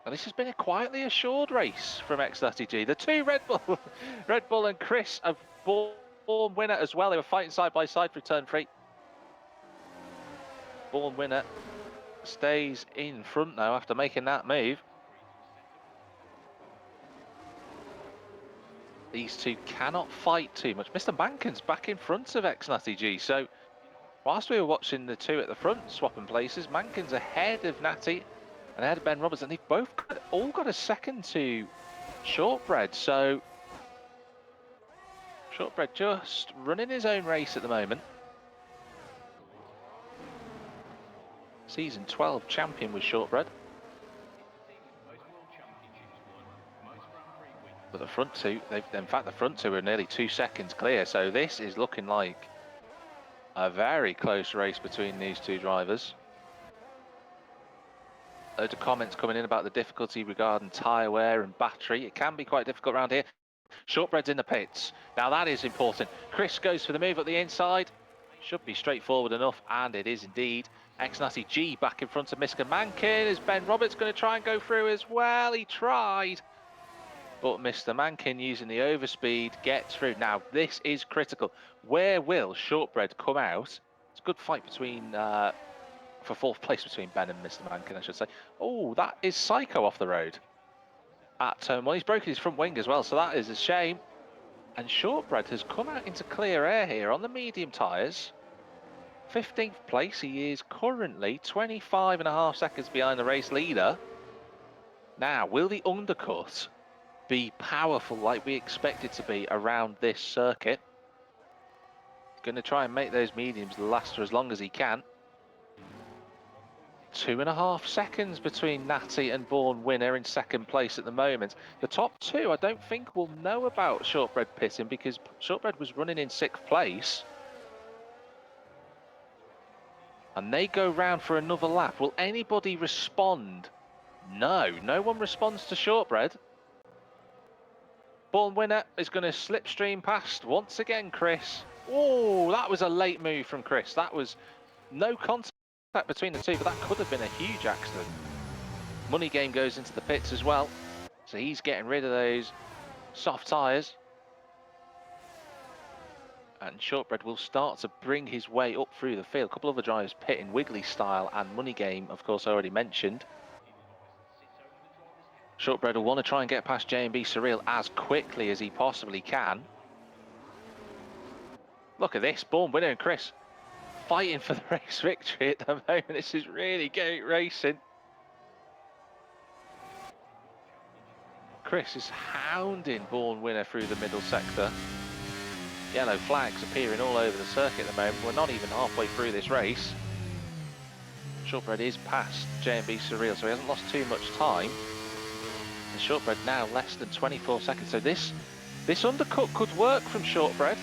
And this has been a quietly assured race from Natty G. The 2 Red Bull and Chris have Born Winner as well. They were fighting side by side through turn 3. Born Winner stays in front now after making that move. These 2 cannot fight too much. Mr. Mankin's back in front of Natty G. So whilst we were watching the 2 at the front swapping places, Mankin's ahead of Natty and ahead of Ben Roberts, and they've both all got a second to Shortbread. So Shortbread just running his own race at the moment. Season 12 champion with Shortbread. But the front two, in fact, the front two are nearly 2 seconds clear. So this is looking like a very close race between these two drivers. Loads of comments coming in about the difficulty regarding tyre wear and battery. It can be quite difficult around here. Shortbread's in the pits. Now that is important. Chris goes for the move up the inside. Should be straightforward enough, and it is indeed. Ex-Natty G back in front of Mr. Mankin. Is Ben Roberts going to try and go through as well? He tried. But Mr. Mankin, using the overspeed, gets through. Now, this is critical. Where will Shortbread come out? It's a good fight between, for fourth place between Ben and Mr. Mankin, I should say. Oh, that is Psycho off the road at turn one. He's broken his front wing as well, so that is a shame. And Shortbread has come out into clear air here on the medium tyres. 15th place, he is currently 25.5 seconds behind the race leader. Now, will the undercut be powerful like we expect it to be around this circuit? He's going to try and make those mediums last for as long as he can. 2.5 seconds between Natty and Born Winner in second place at the moment. The top two I don't think will know about Shortbread pitting because Shortbread was running in 6th place. And they go round for another lap. Will anybody respond? No, no one responds to Shortbread. Born Winner is going to slipstream past once again, Chris. Oh, that was a late move from Chris. That was no contact between the two, but that could have been a huge accident. Money Game goes into the pits as well, so he's getting rid of those soft tyres. And Shortbread will start to bring his way up through the field. A couple of other drivers pitting, Wiggly Style and Money Game, of course, already mentioned. Shortbread will want to try and get past J&B Surreal as quickly as he possibly can. Look at this, Born Winner and Chris fighting for the race victory at the moment. This is really great racing. Chris is hounding Born Winner through the middle sector. Yellow flags appearing all over the circuit at the moment. We're not even halfway through this race. Shortbread is past J&B Surreal, so he hasn't lost too much time. And Shortbread now less than 24 seconds. So this undercut could work from Shortbread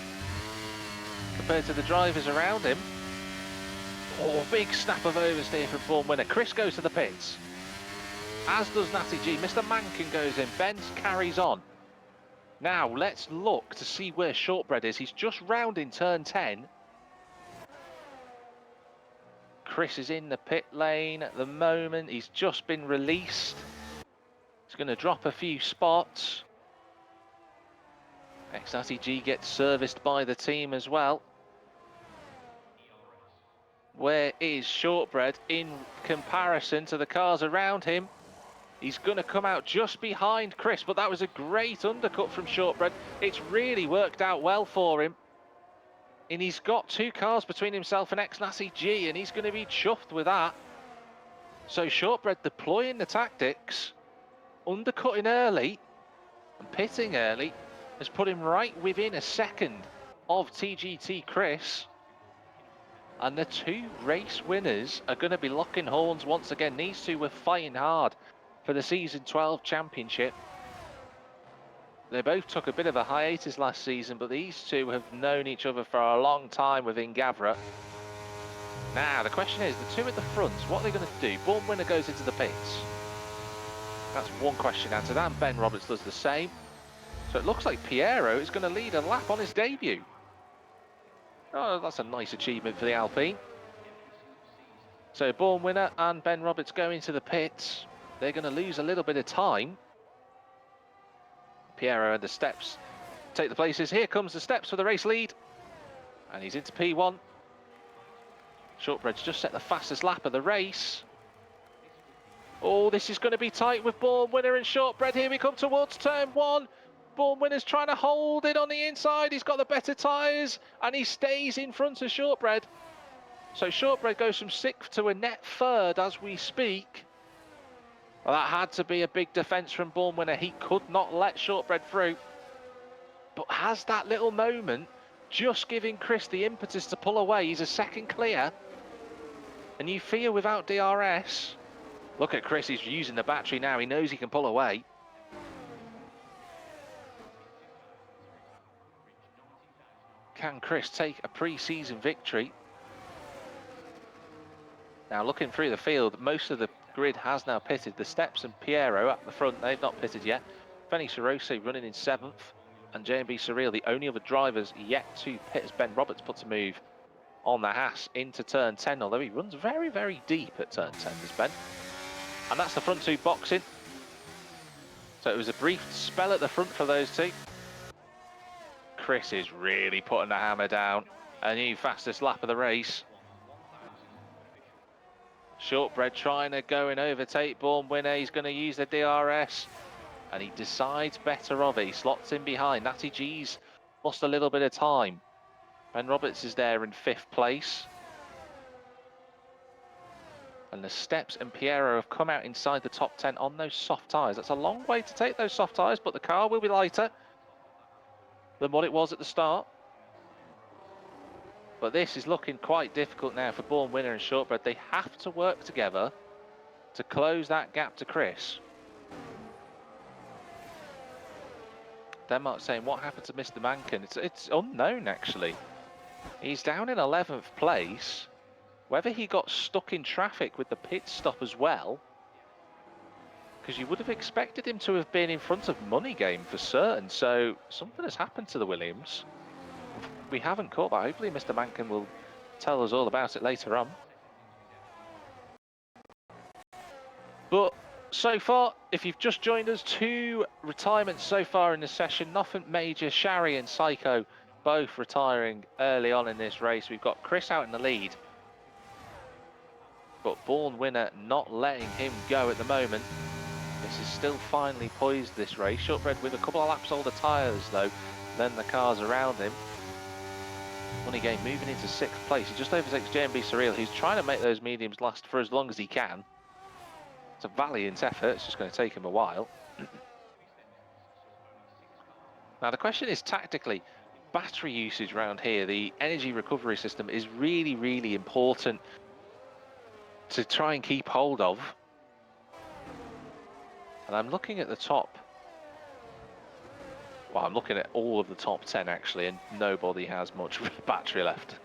compared to the drivers around him. Oh, big snap of oversteer from Born Winner. Chris goes to the pits, as does Natty G. Mr. Mankin goes in. Ben carries on. Now, let's look to see where Shortbread is. He's just rounding turn 10. Chris is in the pit lane at the moment. He's just been released. He's going to drop a few spots. Ex-Natty G gets serviced by the team as well. Where is Shortbread in comparison to the cars around him? He's going to come out just behind Chris, but that was a great undercut from Shortbread. It's really worked out well for him. And he's got 2 cars between himself and Ex-Natty G, and he's going to be chuffed with that. So Shortbread deploying the tactics, undercutting early and pitting early, has put him right within a second of TGT Chris. And the 2 race winners are going to be locking horns once again. These 2 were fighting hard for the Season 12 Championship. They both took a bit of a hiatus last season, but these 2 have known each other for a long time within Gavra. Now, the question is, the 2 at the front, what are they going to do? Born Winner goes into the pits. That's one question answered, and Ben Roberts does the same. So it looks like Piero is going to lead a lap on his debut. Oh, that's a nice achievement for the Alpine. So Born Winner and Ben Roberts go into the pits. They're going to lose a little bit of time. Piero and the steps take the places. Here comes the steps for the race lead. And he's into P1. Shortbread's just set the fastest lap of the race. Oh, this is going to be tight with Born Winner and Shortbread. Here we come towards turn 1. Born Winner's trying to hold it on the inside. He's got the better tyres and he stays in front of Shortbread. So Shortbread goes from 6th to a net 3rd as we speak. Well, that had to be a big defence from Born Winner. He could not let Shortbread through. But has that little moment just giving Chris the impetus to pull away? He's a second clear. And you feel without DRS. Look at Chris, he's using the battery now. He knows he can pull away. can Chris take a pre-season victory? Now looking through the field, most of the grid has now pitted. The Steps and Piero at the front, they've not pitted yet. Fenny Sarose running in 7th, and J&B Surreal, the only other drivers yet to pit, as Ben Roberts puts a move on the Haas into turn 10, although he runs very, very deep at turn 10, does Ben. And that's the front two boxing. So it was a brief spell at the front for those two. Chris is really putting the hammer down. A new fastest lap of the race. Shortbread trying to go and overtake Born Winner. He's going to use the DRS. And he decides better of it. He slots in behind. Natty G's lost a little bit of time. Ben Roberts is there in 5th place. And the Steps and Piero have come out inside the top 10 on those soft tyres. That's a long way to take those soft tyres, but the car will be lighter than what it was at the start. But this is looking quite difficult now for Born Winner and Shortbread. They have to work together to close that gap to Chris. Denmark saying, what happened to Mr. Mankin? It's unknown, actually. He's down in 11th place. Whether he got stuck in traffic with the pit stop as well, because you would have expected him to have been in front of Money Game for certain. So something has happened to the Williams. We haven't caught that. Hopefully Mr. Mankin will tell us all about it later on. But so far, if you've just joined us, 2 retirements so far in this session. Nothing major. Shari and Psycho both retiring early on in this race. We've got Chris out in the lead, but Born Winner not letting him go at the moment. This is still finely poised, this race. Shortbread with a couple of laps older tyres though than the cars around him. Money Game moving into 6th place. He just overtakes J&B Surreal, who's trying to make those mediums last for as long as he can. It's a valiant effort. It's just going to take him a while. Now the question is, tactically, battery usage around here, the energy recovery system is really, really important to try and keep hold of. And I'm looking at the top. Well, I'm looking at all of the top 10 actually, and nobody has much battery left.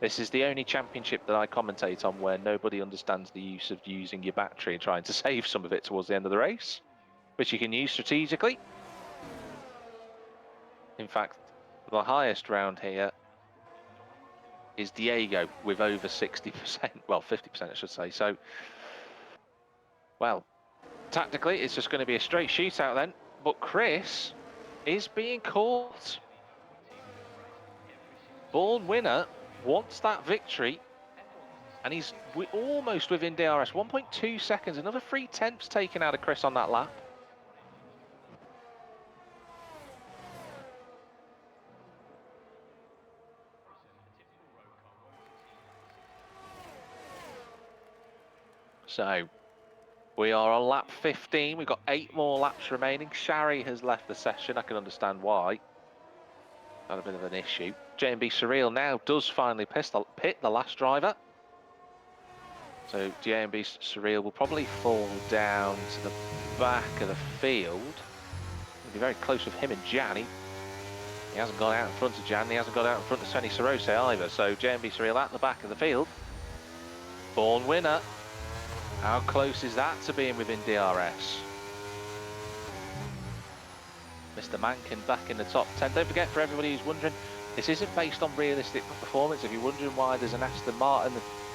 This is the only championship that I commentate on where nobody understands the use of using your battery and trying to save some of it towards the end of the race, which you can use strategically. In fact, the highest round here is Diego with over 60%, well, 50% I should say. So, well, tactically, it's just going to be a straight shootout then. But Chris is being caught. Born Winner wants that victory, and he's almost within DRS. 1.2 seconds, another 3/10 taken out of Chris on that lap. So we are on lap 15. We've got 8 more laps remaining. Shari has left the session. I can understand why. Got a bit of an issue. J&B Surreal now does finally pit the last driver. So J&B Surreal will probably fall down to the back of the field. It'll be very close with him and Jan. He hasn't got out in front of Jan. He hasn't got out in front of Svenny Sarose either. So J&B Surreal at the back of the field. Born Winner. How close is that to being within DRS? Mr. Mankin back in the top 10. Don't forget, for everybody who's wondering, this isn't based on realistic performance. If you're wondering why there's an Aston Martin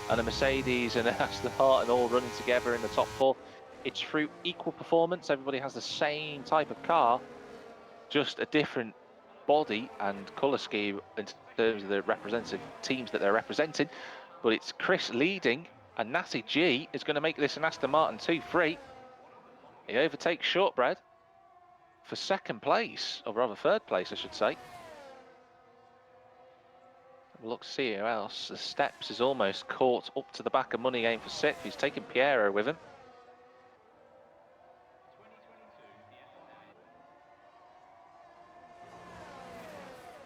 and a Mercedes and an Aston Martin all running together in the top 4, it's through equal performance. Everybody has the same type of car, just a different body and colour scheme in terms of the representative teams that they're representing. But it's Chris leading, and Natty G is going to make this an Aston Martin 2-3. He overtakes Shortbread for 2nd place, or rather 3rd place, I should say. Look, see who else. The Steps is almost caught up to the back of Money Game for 6th. He's taking Piero with him.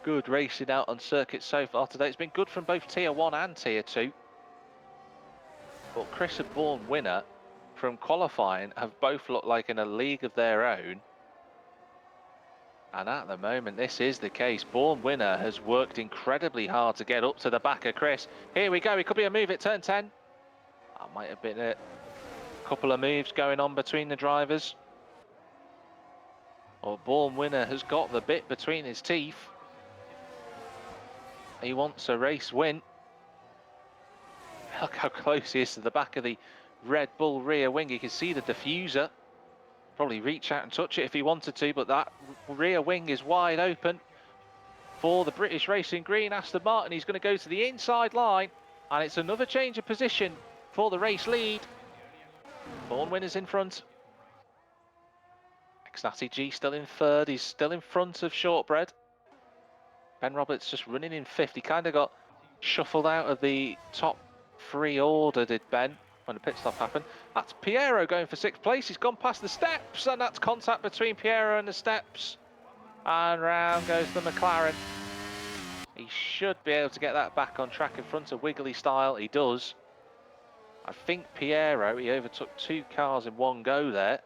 Good racing out on circuit so far today. It's been good from both Tier 1 and Tier 2. But Chris and Born Winner from qualifying have both looked like in a league of their own. And at the moment, this is the case. Born Winner has worked incredibly hard to get up to the back of Chris. Here we go. It could be a move at turn 10. That might have been a couple of moves going on between the drivers. Well, Born Winner has got the bit between his teeth. He wants a race win. Look how close he is to the back of the Red Bull rear wing. You can see the diffuser. Probably reach out and touch it if he wanted to, but that rear wing is wide open for the British Racing Green Aston Martin. He's going to go to the inside line, and it's another change of position for the race lead. Born Winner's in front. Xnati G still in third. He's still in front of Shortbread. Ben Roberts just running in fifth. He kind of got shuffled out of the top three order, did Ben, when the pit stop happened. That's Piero going for sixth place. He's gone past the steps, and that's contact between Piero and the steps. And round goes the McLaren. He should be able to get that back on track in front of Wiggly Style. He does. I think Piero, he overtook two cars in one go there.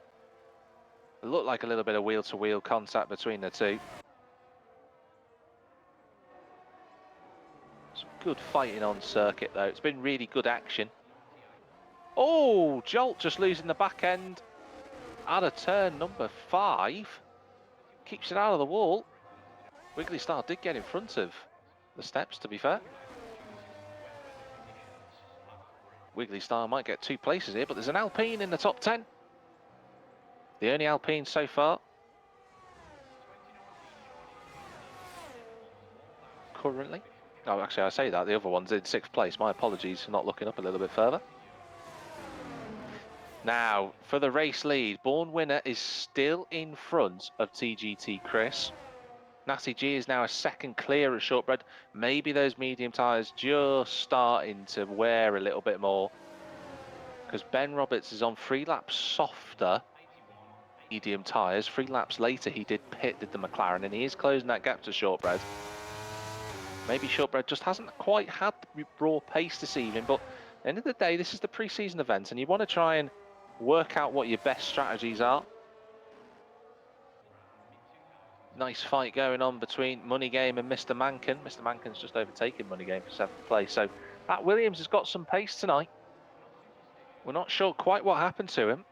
It looked like a little bit of wheel-to-wheel contact between the two. Some good fighting on circuit though. It's been really good action. Oh, Jolt just losing the back end out of turn number 5. Keeps it out of the wall. Wiggly Star did get in front of the steps, to be fair. Wiggly Star might get 2 places here, but there's an Alpine in the top 10. The only Alpine so far. Currently. Oh, actually, I say that. The other one's in 6th place. My apologies for not looking up a little bit further. Now, for the race lead, Born Winner is still in front of TGT Chris. Natty G is now a second clear at Shortbread. Maybe those medium tyres just starting to wear a little bit more, because Ben Roberts is on 3 laps softer medium tyres. 3 laps later, he did the McLaren, and he is closing that gap to Shortbread. Maybe Shortbread just hasn't quite had the raw pace this evening, but at the end of the day, this is the pre-season event, and you want to try and work out what your best strategies are. Nice fight going on between Money Game and Mr. Mankin. Mr. Mankin's just overtaken Money Game for 7th place, so Pat Williams has got some pace tonight. We're not sure quite what happened to him.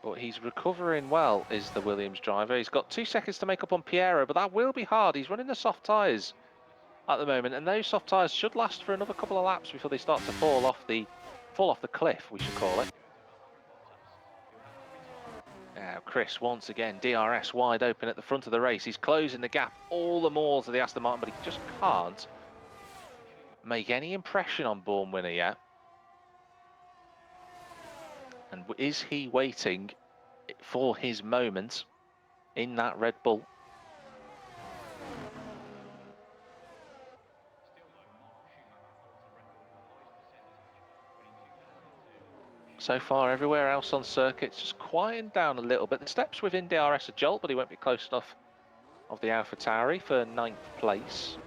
But he's recovering well, is the Williams driver. He's got 2 seconds to make up on Piero, but that will be hard. He's running the soft tyres at the moment, and those soft tyres should last for another couple of laps before they start to fall off the cliff, we should call it. Now Chris, once again, DRS wide open at the front of the race. He's closing the gap all the more to the Aston Martin, but he just can't make any impression on Born Winner yet. And is he waiting for his moment in that Red Bull? So far, everywhere else on circuit's just quieting down a little bit. The steps within DRS are Jolt, but he won't be close enough of the AlphaTauri for 9th place.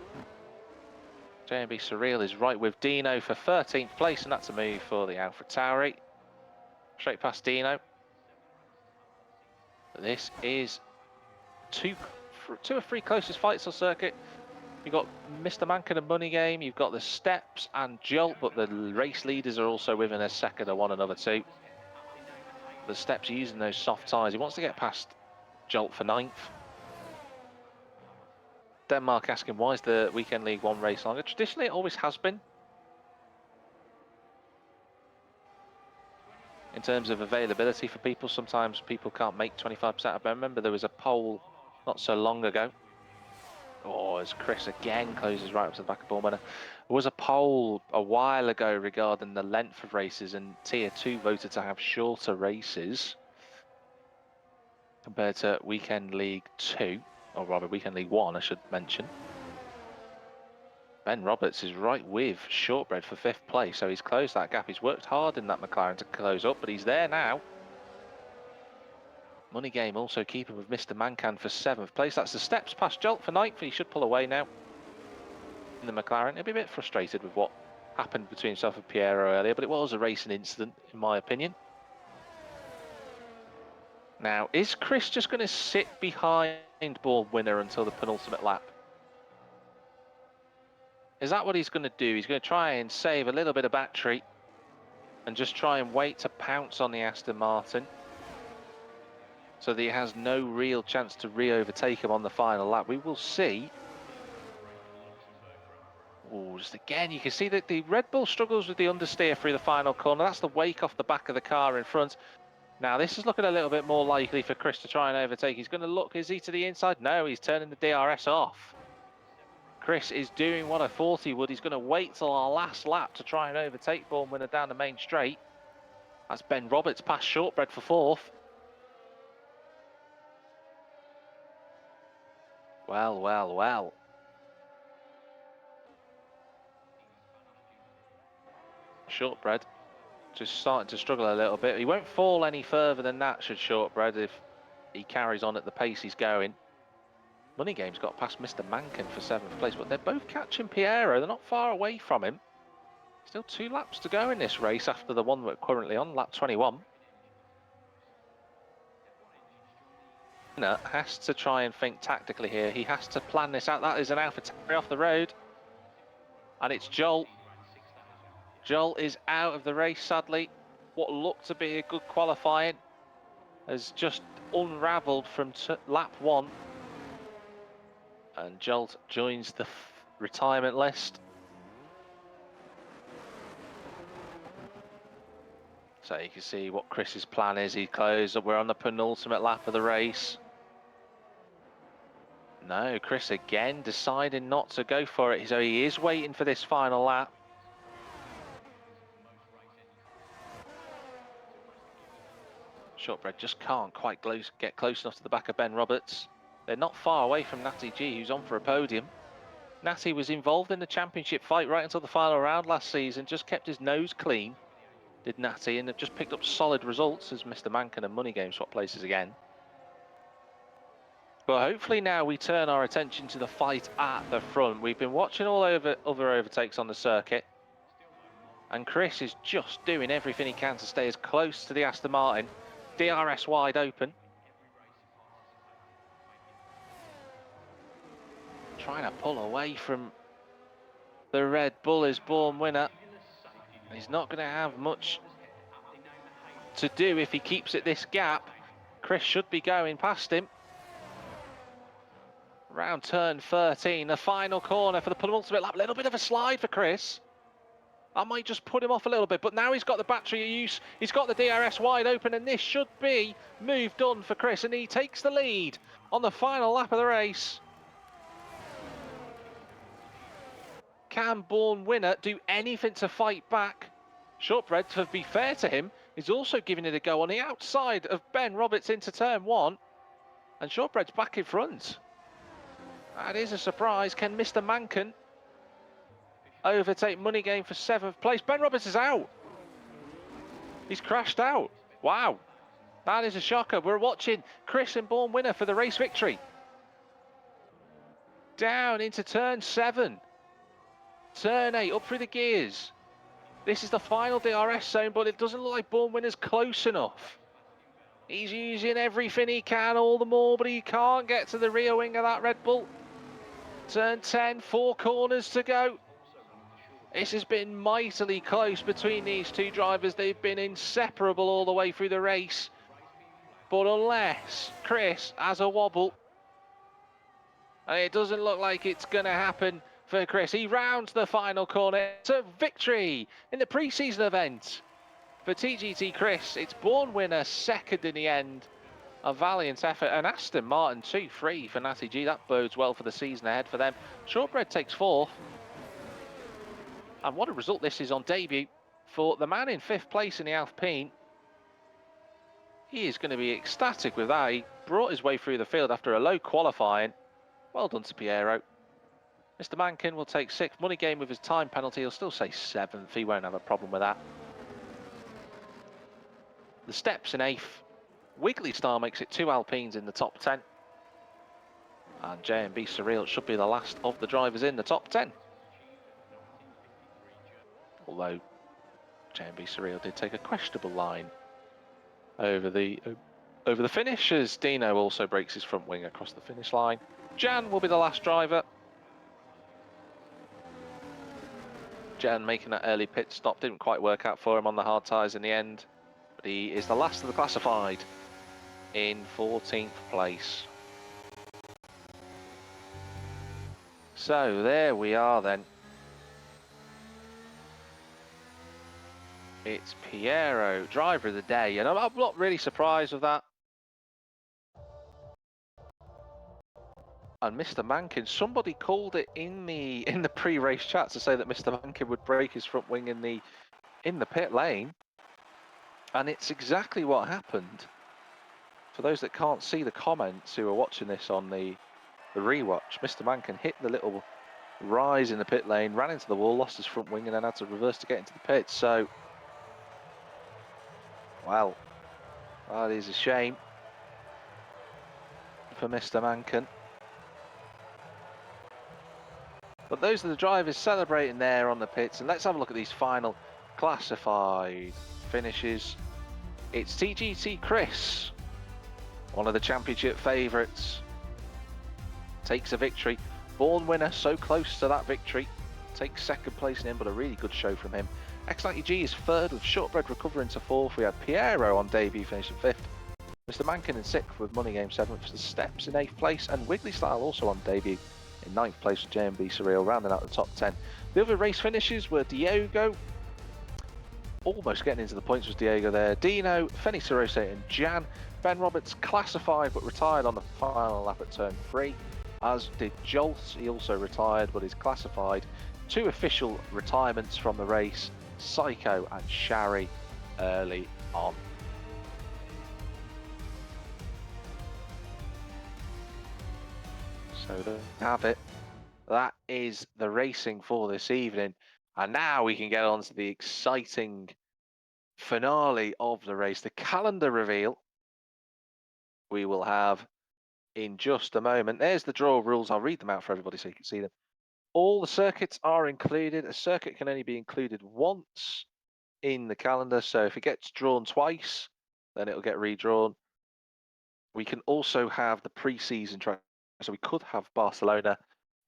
JMB Surreal is right with Dino for 13th place, and that's a move for the AlphaTauri. Straight past Dino. This is two or three closest fights on circuit. You've got Mr. Mankin and Money Game, you've got the Steps and Jolt, but the race leaders are also within a second of one another too. The Steps are using those soft tyres. He wants to get past Jolt for 9th. Denmark asking, why is the Weekend League 1 race longer? Traditionally, it always has been. In terms of availability for people, sometimes people can't make 25%. I remember there was a poll not so long ago. Oh, as Chris again closes right up to the back of Born Winner. There was a poll a while ago regarding the length of races, and Tier 2 voted to have shorter races compared to Weekend League 2, or rather Weekend League 1, I should mention. Ben Roberts is right with Shortbread for 5th place, so he's closed that gap. He's worked hard in that McLaren to close up, but he's there now. Money Game also keeping with Mr. Mankan for 7th place. That's the Steps past Jolt for 9th. He should pull away now in the McLaren. He'll be a bit frustrated with what happened between himself and Piero earlier, but it was a racing incident, in my opinion. Now, is Chris just going to sit behind Born Winner until the penultimate lap? Is that what he's going to do? He's going to try and save a little bit of battery and just try and wait to pounce on the Aston Martin so that he has no real chance to re-overtake him on the final lap. We will see. Oh, just again, you can see that the Red Bull struggles with the understeer through the final corner. That's the wake off the back of the car in front. Now, this is looking a little bit more likely for Chris to try and overtake. He's going to look, is he to the inside? No, he's turning the DRS off. Chris is doing what I thought he would. He's going to wait till our last lap to try and overtake Born Winner down the main straight. That's Ben Roberts past Shortbread for fourth. Well, well, well. Shortbread just starting to struggle a little bit. He won't fall any further than that, should Shortbread, if he carries on at the pace he's going. Money Game's got past Mr. Mankin for 7th place, but they're both catching Piero. They're not far away from him. Still 2 laps to go in this race after the one we're currently on, lap 21. Has to try and think tactically here. He has to plan this out. That is an AlphaTauri off the road. And it's Joel. Joel is out of the race, sadly. What looked to be a good qualifying has just unravelled from lap 1. And Joel joins the retirement list. So you can see what Chris's plan is. He closed up. We're on the penultimate lap of the race. No, Chris again deciding not to go for it. So he is waiting for this final lap. Shortbread just can't quite get close enough to the back of Ben Roberts. They're not far away from Natty G, who's on for a podium. Natty was involved in the championship fight right until the final round last season, just kept his nose clean, did Natty, and have just picked up solid results as Mr. Mankin and Money Game swap places again. But hopefully now we turn our attention to the fight at the front. We've been watching all over other overtakes on the circuit, and Chris is just doing everything he can to stay as close to the Aston Martin. DRS wide open. Trying to pull away from the Red Bull is Born Winner. He's not going to have much to do if he keeps it this gap. Chris should be going past him. Round turn 13, the final corner for the penultimate lap. A little bit of a slide for Chris. I might just put him off a little bit, but now he's got the battery use. He's got the DRS wide open, and this should be move done for Chris, and he takes the lead on the final lap of the race. Can Born Winner do anything to fight back? Shortbread, to be fair to him, is also giving it a go on the outside of Ben Roberts into turn 1, and Shortbread's back in front. That is a surprise. Can Mr. Mankin overtake Money Game for 7th place? Ben Roberts is out. He's crashed out. Wow. That is a shocker. We're watching Chris and Born Winner for the race victory. Down into turn 7. Turn 8, up through the gears. This is the final DRS zone, but it doesn't look like Born Winner's close enough. He's using everything he can, all the more, but he can't get to the rear wing of that Red Bull. Turn 10, 4 corners to go. This has been mightily close between these two drivers. They've been inseparable all the way through the race. But unless Chris has a wobble, and it doesn't look like it's going to happen for Chris. He rounds the final corner. It's a victory in the pre-season event for TGT Chris. It's Born Winner second in the end. A valiant effort, and Aston Martin 2-3 for Natty G. That bodes well for the season ahead for them. Shortbread takes 4th. And what a result this is on debut for the man in 5th place in the Alpine. He is going to be ecstatic with that. He brought his way through the field after a low qualifying. Well done to Piero. Mr. Mankin will take 6th. Money Game with his time penalty. He'll still say 7th. He won't have a problem with that. The steps in 8th. Wiggly Star makes it 2 Alpines in the top 10. And J&B Surreal should be the last of the drivers in the top 10. Although J&B Surreal did take a questionable line over the over the finish as Dino also breaks his front wing across the finish line. Jan will be the last driver. Jan making that early pit stop didn't quite work out for him on the hard tyres in the end, but he is the last of the classified in 14th place. So there we are then. It's Piero, driver of the day, and I'm not really surprised with that. And Mr. Mankin, somebody called it in the pre-race chat to say that Mr. Mankin would break his front wing in the pit lane, and it's exactly what happened. For those that can't see the comments who are watching this on the rewatch, Mr. Mankin hit the little rise in the pit lane, ran into the wall, lost his front wing, and then had to reverse to get into the pit. So, well, that is a shame for Mr. Mankin. But those are the drivers celebrating there on the pits, and let's have a look at these final classified finishes. It's TGT Chris, one of the championship favourites, takes a victory. Born winner, so close to that victory. Takes second place in him, but a really good show from him. X90G is third with Shortbread recovering to fourth. We had Piero on debut finishing fifth. Mr. Mankin in sixth with Money Game seventh. The Steps in eighth place, and Wiggly Style also on debut in ninth place with JMB Surreal, rounding out the top 10. The other race finishes were Diego, almost getting into the points was Diego there. Dino, Fenny Cirose and Jan. Ben Roberts classified but retired on the final lap at turn 3, as did Jolts. He also retired but is classified. Two official retirements from the race, Psycho and Shari early on. So there you have it. That is the racing for this evening. And now we can get on to the exciting finale of the race, the calendar reveal we will have in just a moment. There's the draw rules. I'll read them out for everybody so you can see them. All the circuits are included. A circuit can only be included once in the calendar. So if it gets drawn twice, then it'll get redrawn. We can also have the pre-season track. So we could have Barcelona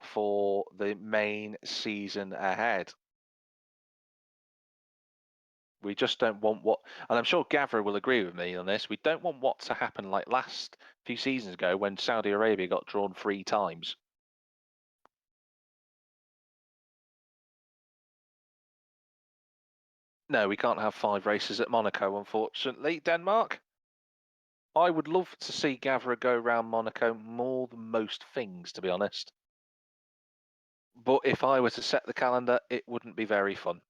for the main season ahead. We just don't want what, and I'm sure Gavra will agree with me on this, we don't want what to happen like last few seasons ago when Saudi Arabia got drawn 3 times. No, we can't have 5 races at Monaco, unfortunately. Denmark? I would love to see Gavra go around Monaco more than most things, to be honest. But if I were to set the calendar, it wouldn't be very fun.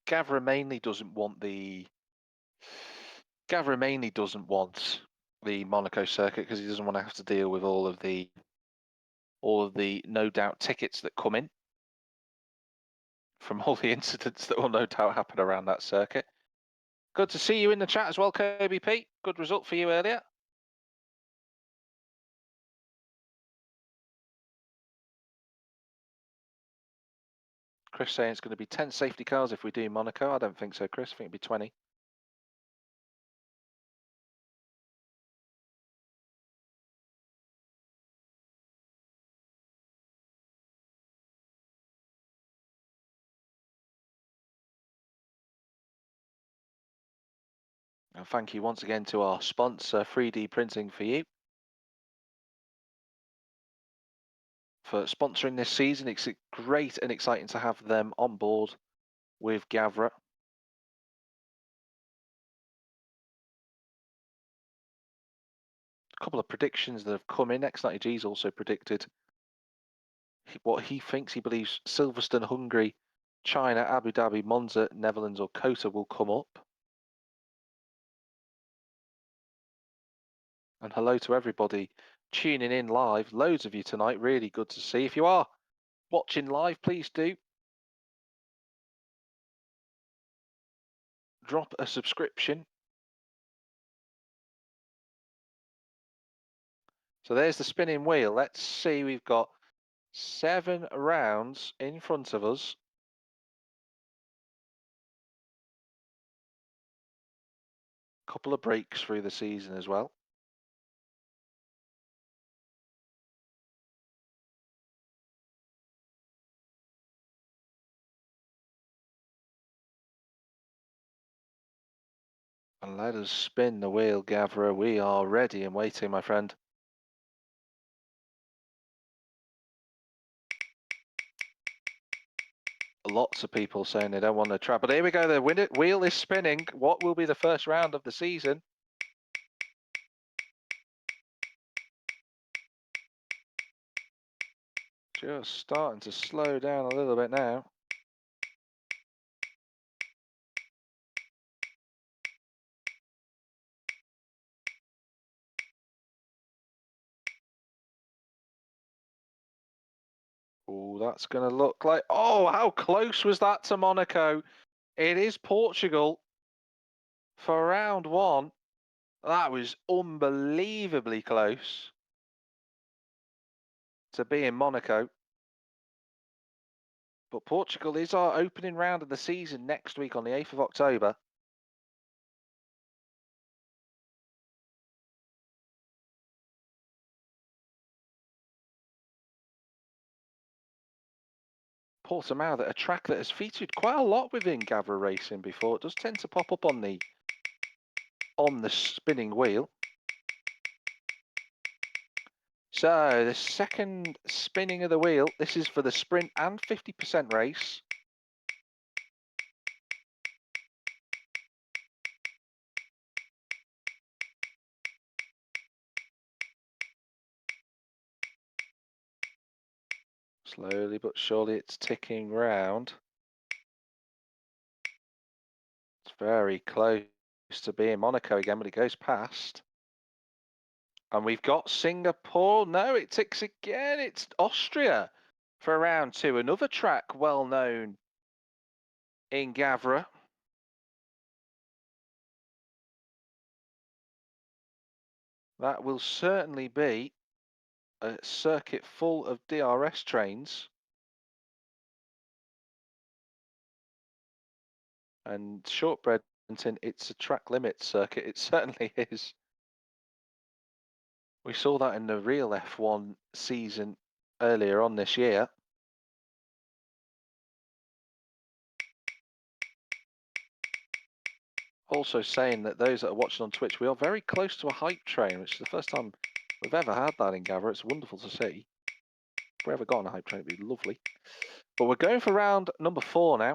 Gavra mainly doesn't want the Monaco circuit because he doesn't want to have to deal with all of the no doubt tickets that come in from all the incidents that will no doubt happen around that circuit. Good to see you in the chat as well, Kirby Pete. Good result for you earlier. Chris saying it's going to be 10 safety cars if we do Monaco. I don't think so, Chris. I think it'd be 20. And thank you once again to our sponsor, 3DPrinting4U, for sponsoring this season. It's great and exciting to have them on board with Gavra. A couple of predictions that have come in. X90G's also predicted what he thinks. He believes Silverstone, Hungary, China, Abu Dhabi, Monza, Netherlands or Kota will come up. And hello to everybody tuning in live. Loads of you tonight. Really good to see. If you are watching live, please do drop a subscription. So there's the spinning wheel. Let's see, we've got 7 rounds in front of us. couple of breaks through the season as well. And let us spin the wheel, Gavra. We are ready and waiting, my friend. Lots of people saying they don't want the trap, but here we go. The wheel is spinning. What will be the first round of the season? Just starting to slow down a little bit now. Oh, that's going to look like... Oh, how close was that to Monaco? It is Portugal for round one. That was unbelievably close to being Monaco. But Portugal is our opening round of the season next week on the 8th of October. Portimao, a track that has featured quite a lot within Gavra racing before. It does tend to pop up on the spinning wheel. So the second spinning of the wheel, this is for the sprint and 50% race. Slowly but surely it's ticking round. It's very close to being Monaco again, but it goes past. And we've got Singapore. No, it ticks again. It's Austria for round two. Another track well known in Gavra. That will certainly be a circuit full of DRS trains. And shortbread, it's a track limit circuit. It certainly is. We saw that in the real F1 season earlier on this year. Also saying that those that are watching on Twitch, we are very close to a hype train, which is the first time we've ever had that in Gavra. It's wonderful to see. If we ever got on a hype train, it'd be lovely. But we're going for round number 4 now.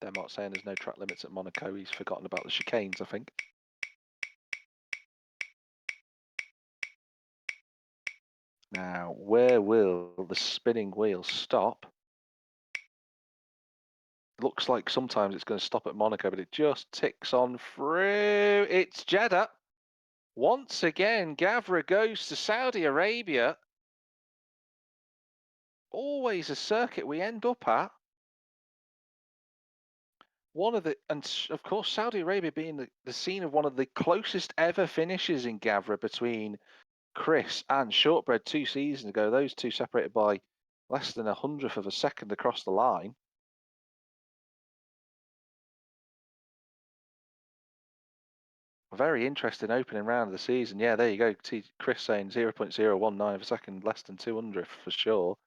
Denmark saying there's no track limits at Monaco. He's forgotten about the chicanes, I think. Now, where will the spinning wheel stop? Looks like sometimes it's going to stop at Monaco, but it just ticks on through. It's Jeddah. Once again, Gavra goes to Saudi Arabia. Always a circuit we end up at. And of course, Saudi Arabia being the scene of one of the closest ever finishes in Gavra between Chris and Shortbread 2 seasons ago. Those two separated by less than 100th of a second across the line. A very interesting opening round of the season. Yeah, there you go. Chris saying 0.019 of a second, less than 200th for sure.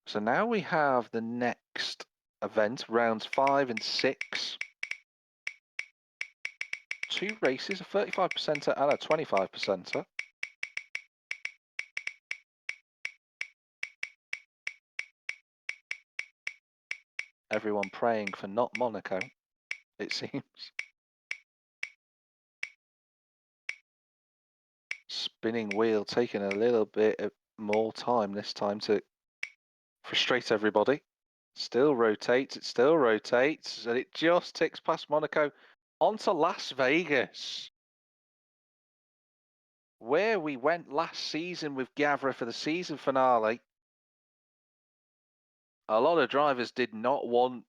So now we have the next event, rounds 5 and 6. 2 races, a 35%er and a 25%er. Everyone praying for not Monaco, it seems. Spinning wheel taking a little bit more time this time to frustrate everybody. Still rotates, it still rotates, and it just ticks past Monaco onto Las Vegas, where we went last season with Gavra for the season finale. A lot of drivers did not want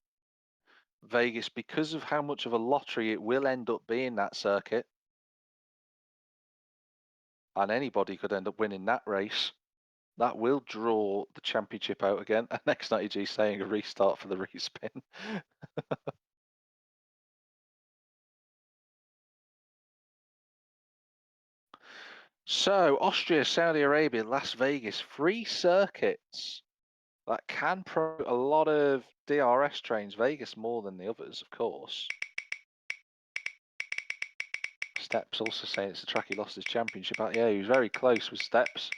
Vegas because of how much of a lottery it will end up being, that circuit. And anybody could end up winning that race. That will draw the championship out again. And X90G saying a restart for the respin. So, Austria, Saudi Arabia, Las Vegas, 3 circuits. That can promote a lot of DRS trains. Vegas more than the others, of course. Steps also saying it's the track he lost his championship at. Yeah, he was very close with Steps.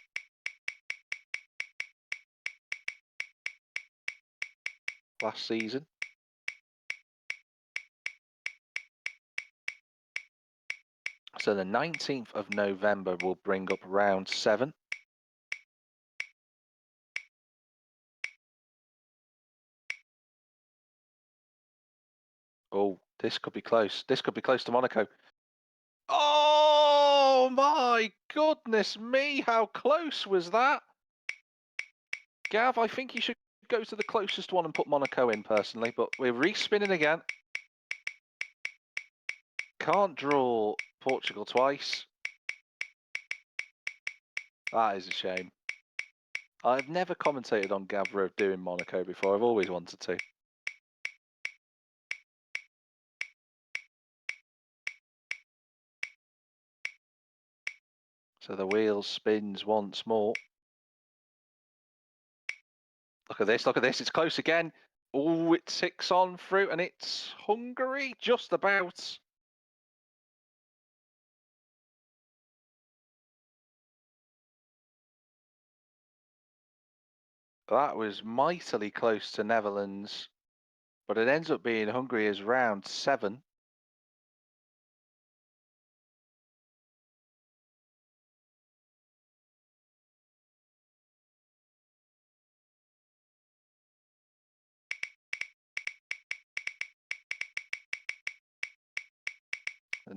Last season. So the 19th of November will bring up round 7. Oh, this could be close. This could be close to Monaco. Oh my goodness me, how close was that? Gav, I think you should go to the closest one and put Monaco in personally, but we're respinning again. Can't draw Portugal twice. That is a shame. I've never commentated on Gavra doing Monaco before. I've always wanted to. So the wheel spins once more. Look at this, look at this. It's close again. Oh, it ticks on through, and it's Hungary, just about. That was mightily close to Netherlands, but it ends up being Hungary as round 7.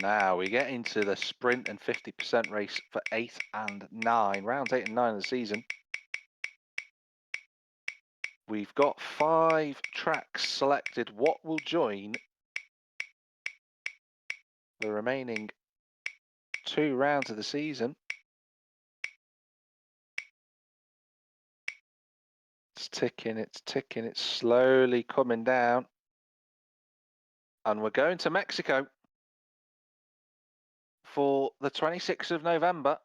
Now we get into the sprint and 50% race for 8 and 9, rounds 8 and 9 of the season. We've got 5 tracks selected. What will join the remaining 2 rounds of the season? It's ticking, it's slowly coming down. And we're going to Mexico for the 26th of November.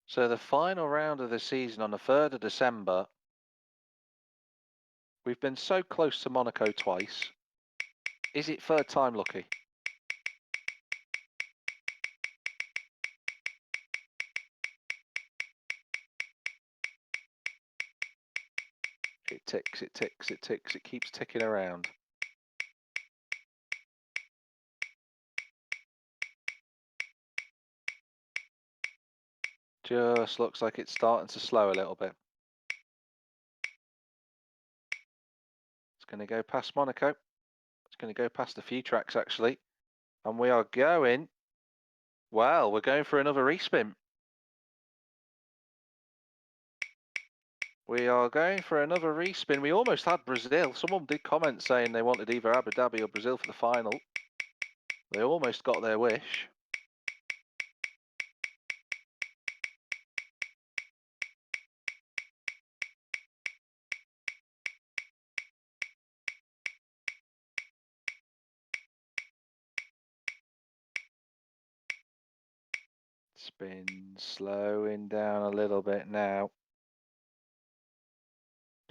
So the final round of the season on the 3rd of December. We've been so close to Monaco twice. Is it 3rd time lucky? It ticks, it ticks, it ticks, it keeps ticking around. Just looks like it's starting to slow a little bit. It's going to go past Monaco. It's going to go past a few tracks actually. And we are going, well, we're going for another respin. We are going for another respin. We almost had Brazil. Someone did comment saying they wanted either Abu Dhabi or Brazil for the final. They almost got their wish. Spin slowing down a little bit now.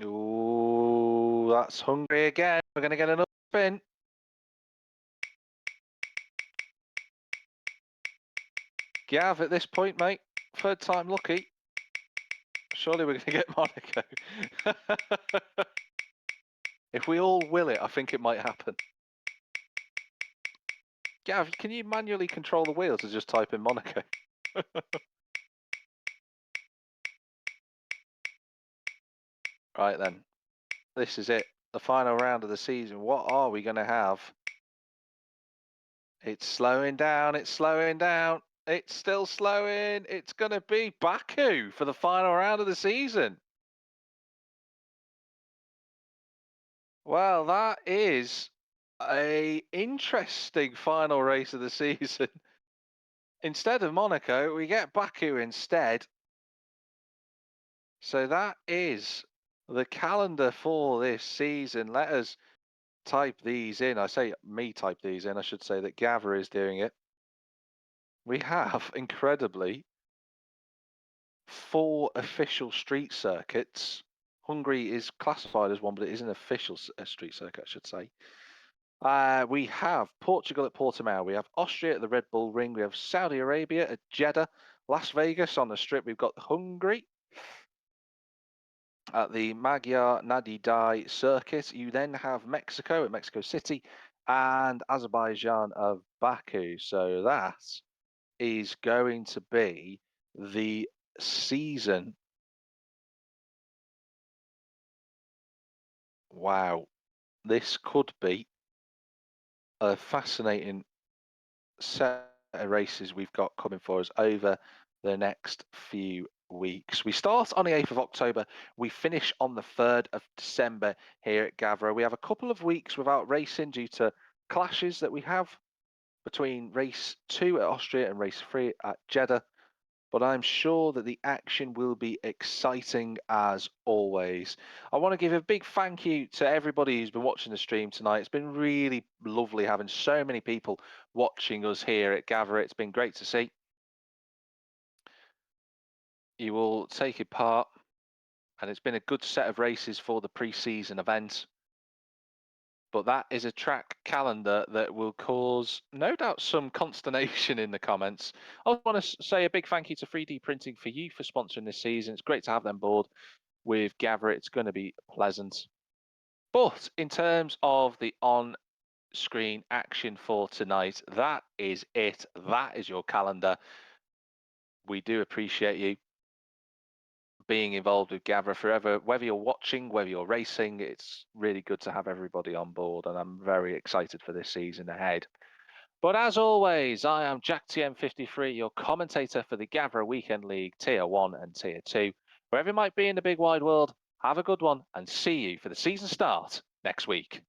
Ooh, that's Hungary again. We're going to get another spin. Gav at this point, mate. 3rd time lucky. Surely we're going to get Monaco. If we all will it, I think it might happen. Gav, can you manually control the wheels or just type in Monaco? Right then. This is it. The final round of the season. What are we going to have? It's slowing down. It's slowing down. It's still slowing. It's going to be Baku for the final round of the season. Well, that is a interesting final race of the season. Instead of Monaco, we get Baku instead. So that is the calendar for this season. Let us type these in. I say me type these in. I should say that Gavra is doing it. We have, incredibly, 4 official street circuits. Hungary is classified as one, but it is an official street circuit, I should say. We have Portugal at Portimao. We have Austria at the Red Bull Ring. We have Saudi Arabia at Jeddah. Las Vegas on the Strip. We've got Hungary at the Magyar Nadi Dai circuit. You then have Mexico at Mexico City and Azerbaijan of Baku. So that is going to be the season. Wow, this could be a fascinating set of races we've got coming for us over the next few weeks. We start on the 8th of October. We finish on the 3rd of December here at Gavra. We have a couple of weeks without racing due to clashes that we have between race 2 at Austria and race 3 at Jeddah. But I'm sure that the action will be exciting as always. I want to give a big thank you to everybody who's been watching the stream tonight. It's been really lovely having so many people watching us here at Gavra. It's been great to see. You all taking part, and it's been a good set of races for the pre-season event. But that is a track calendar that will cause, no doubt, some consternation in the comments. I want to say a big thank you to 3DPrinting4U for sponsoring this season. It's great to have them aboard with Gavra. It's going to be pleasant. But in terms of the on-screen action for tonight, that is it. That is your calendar. We do appreciate you being involved with Gavra forever. Whether you're watching, whether you're racing, it's really good to have everybody on board, and I'm very excited for this season ahead. But as always, I am JackTM53, your commentator for the Gavra Weekend League Tier 1 and Tier 2. Wherever you might be in the big wide world, have a good one and see you for the season start next week.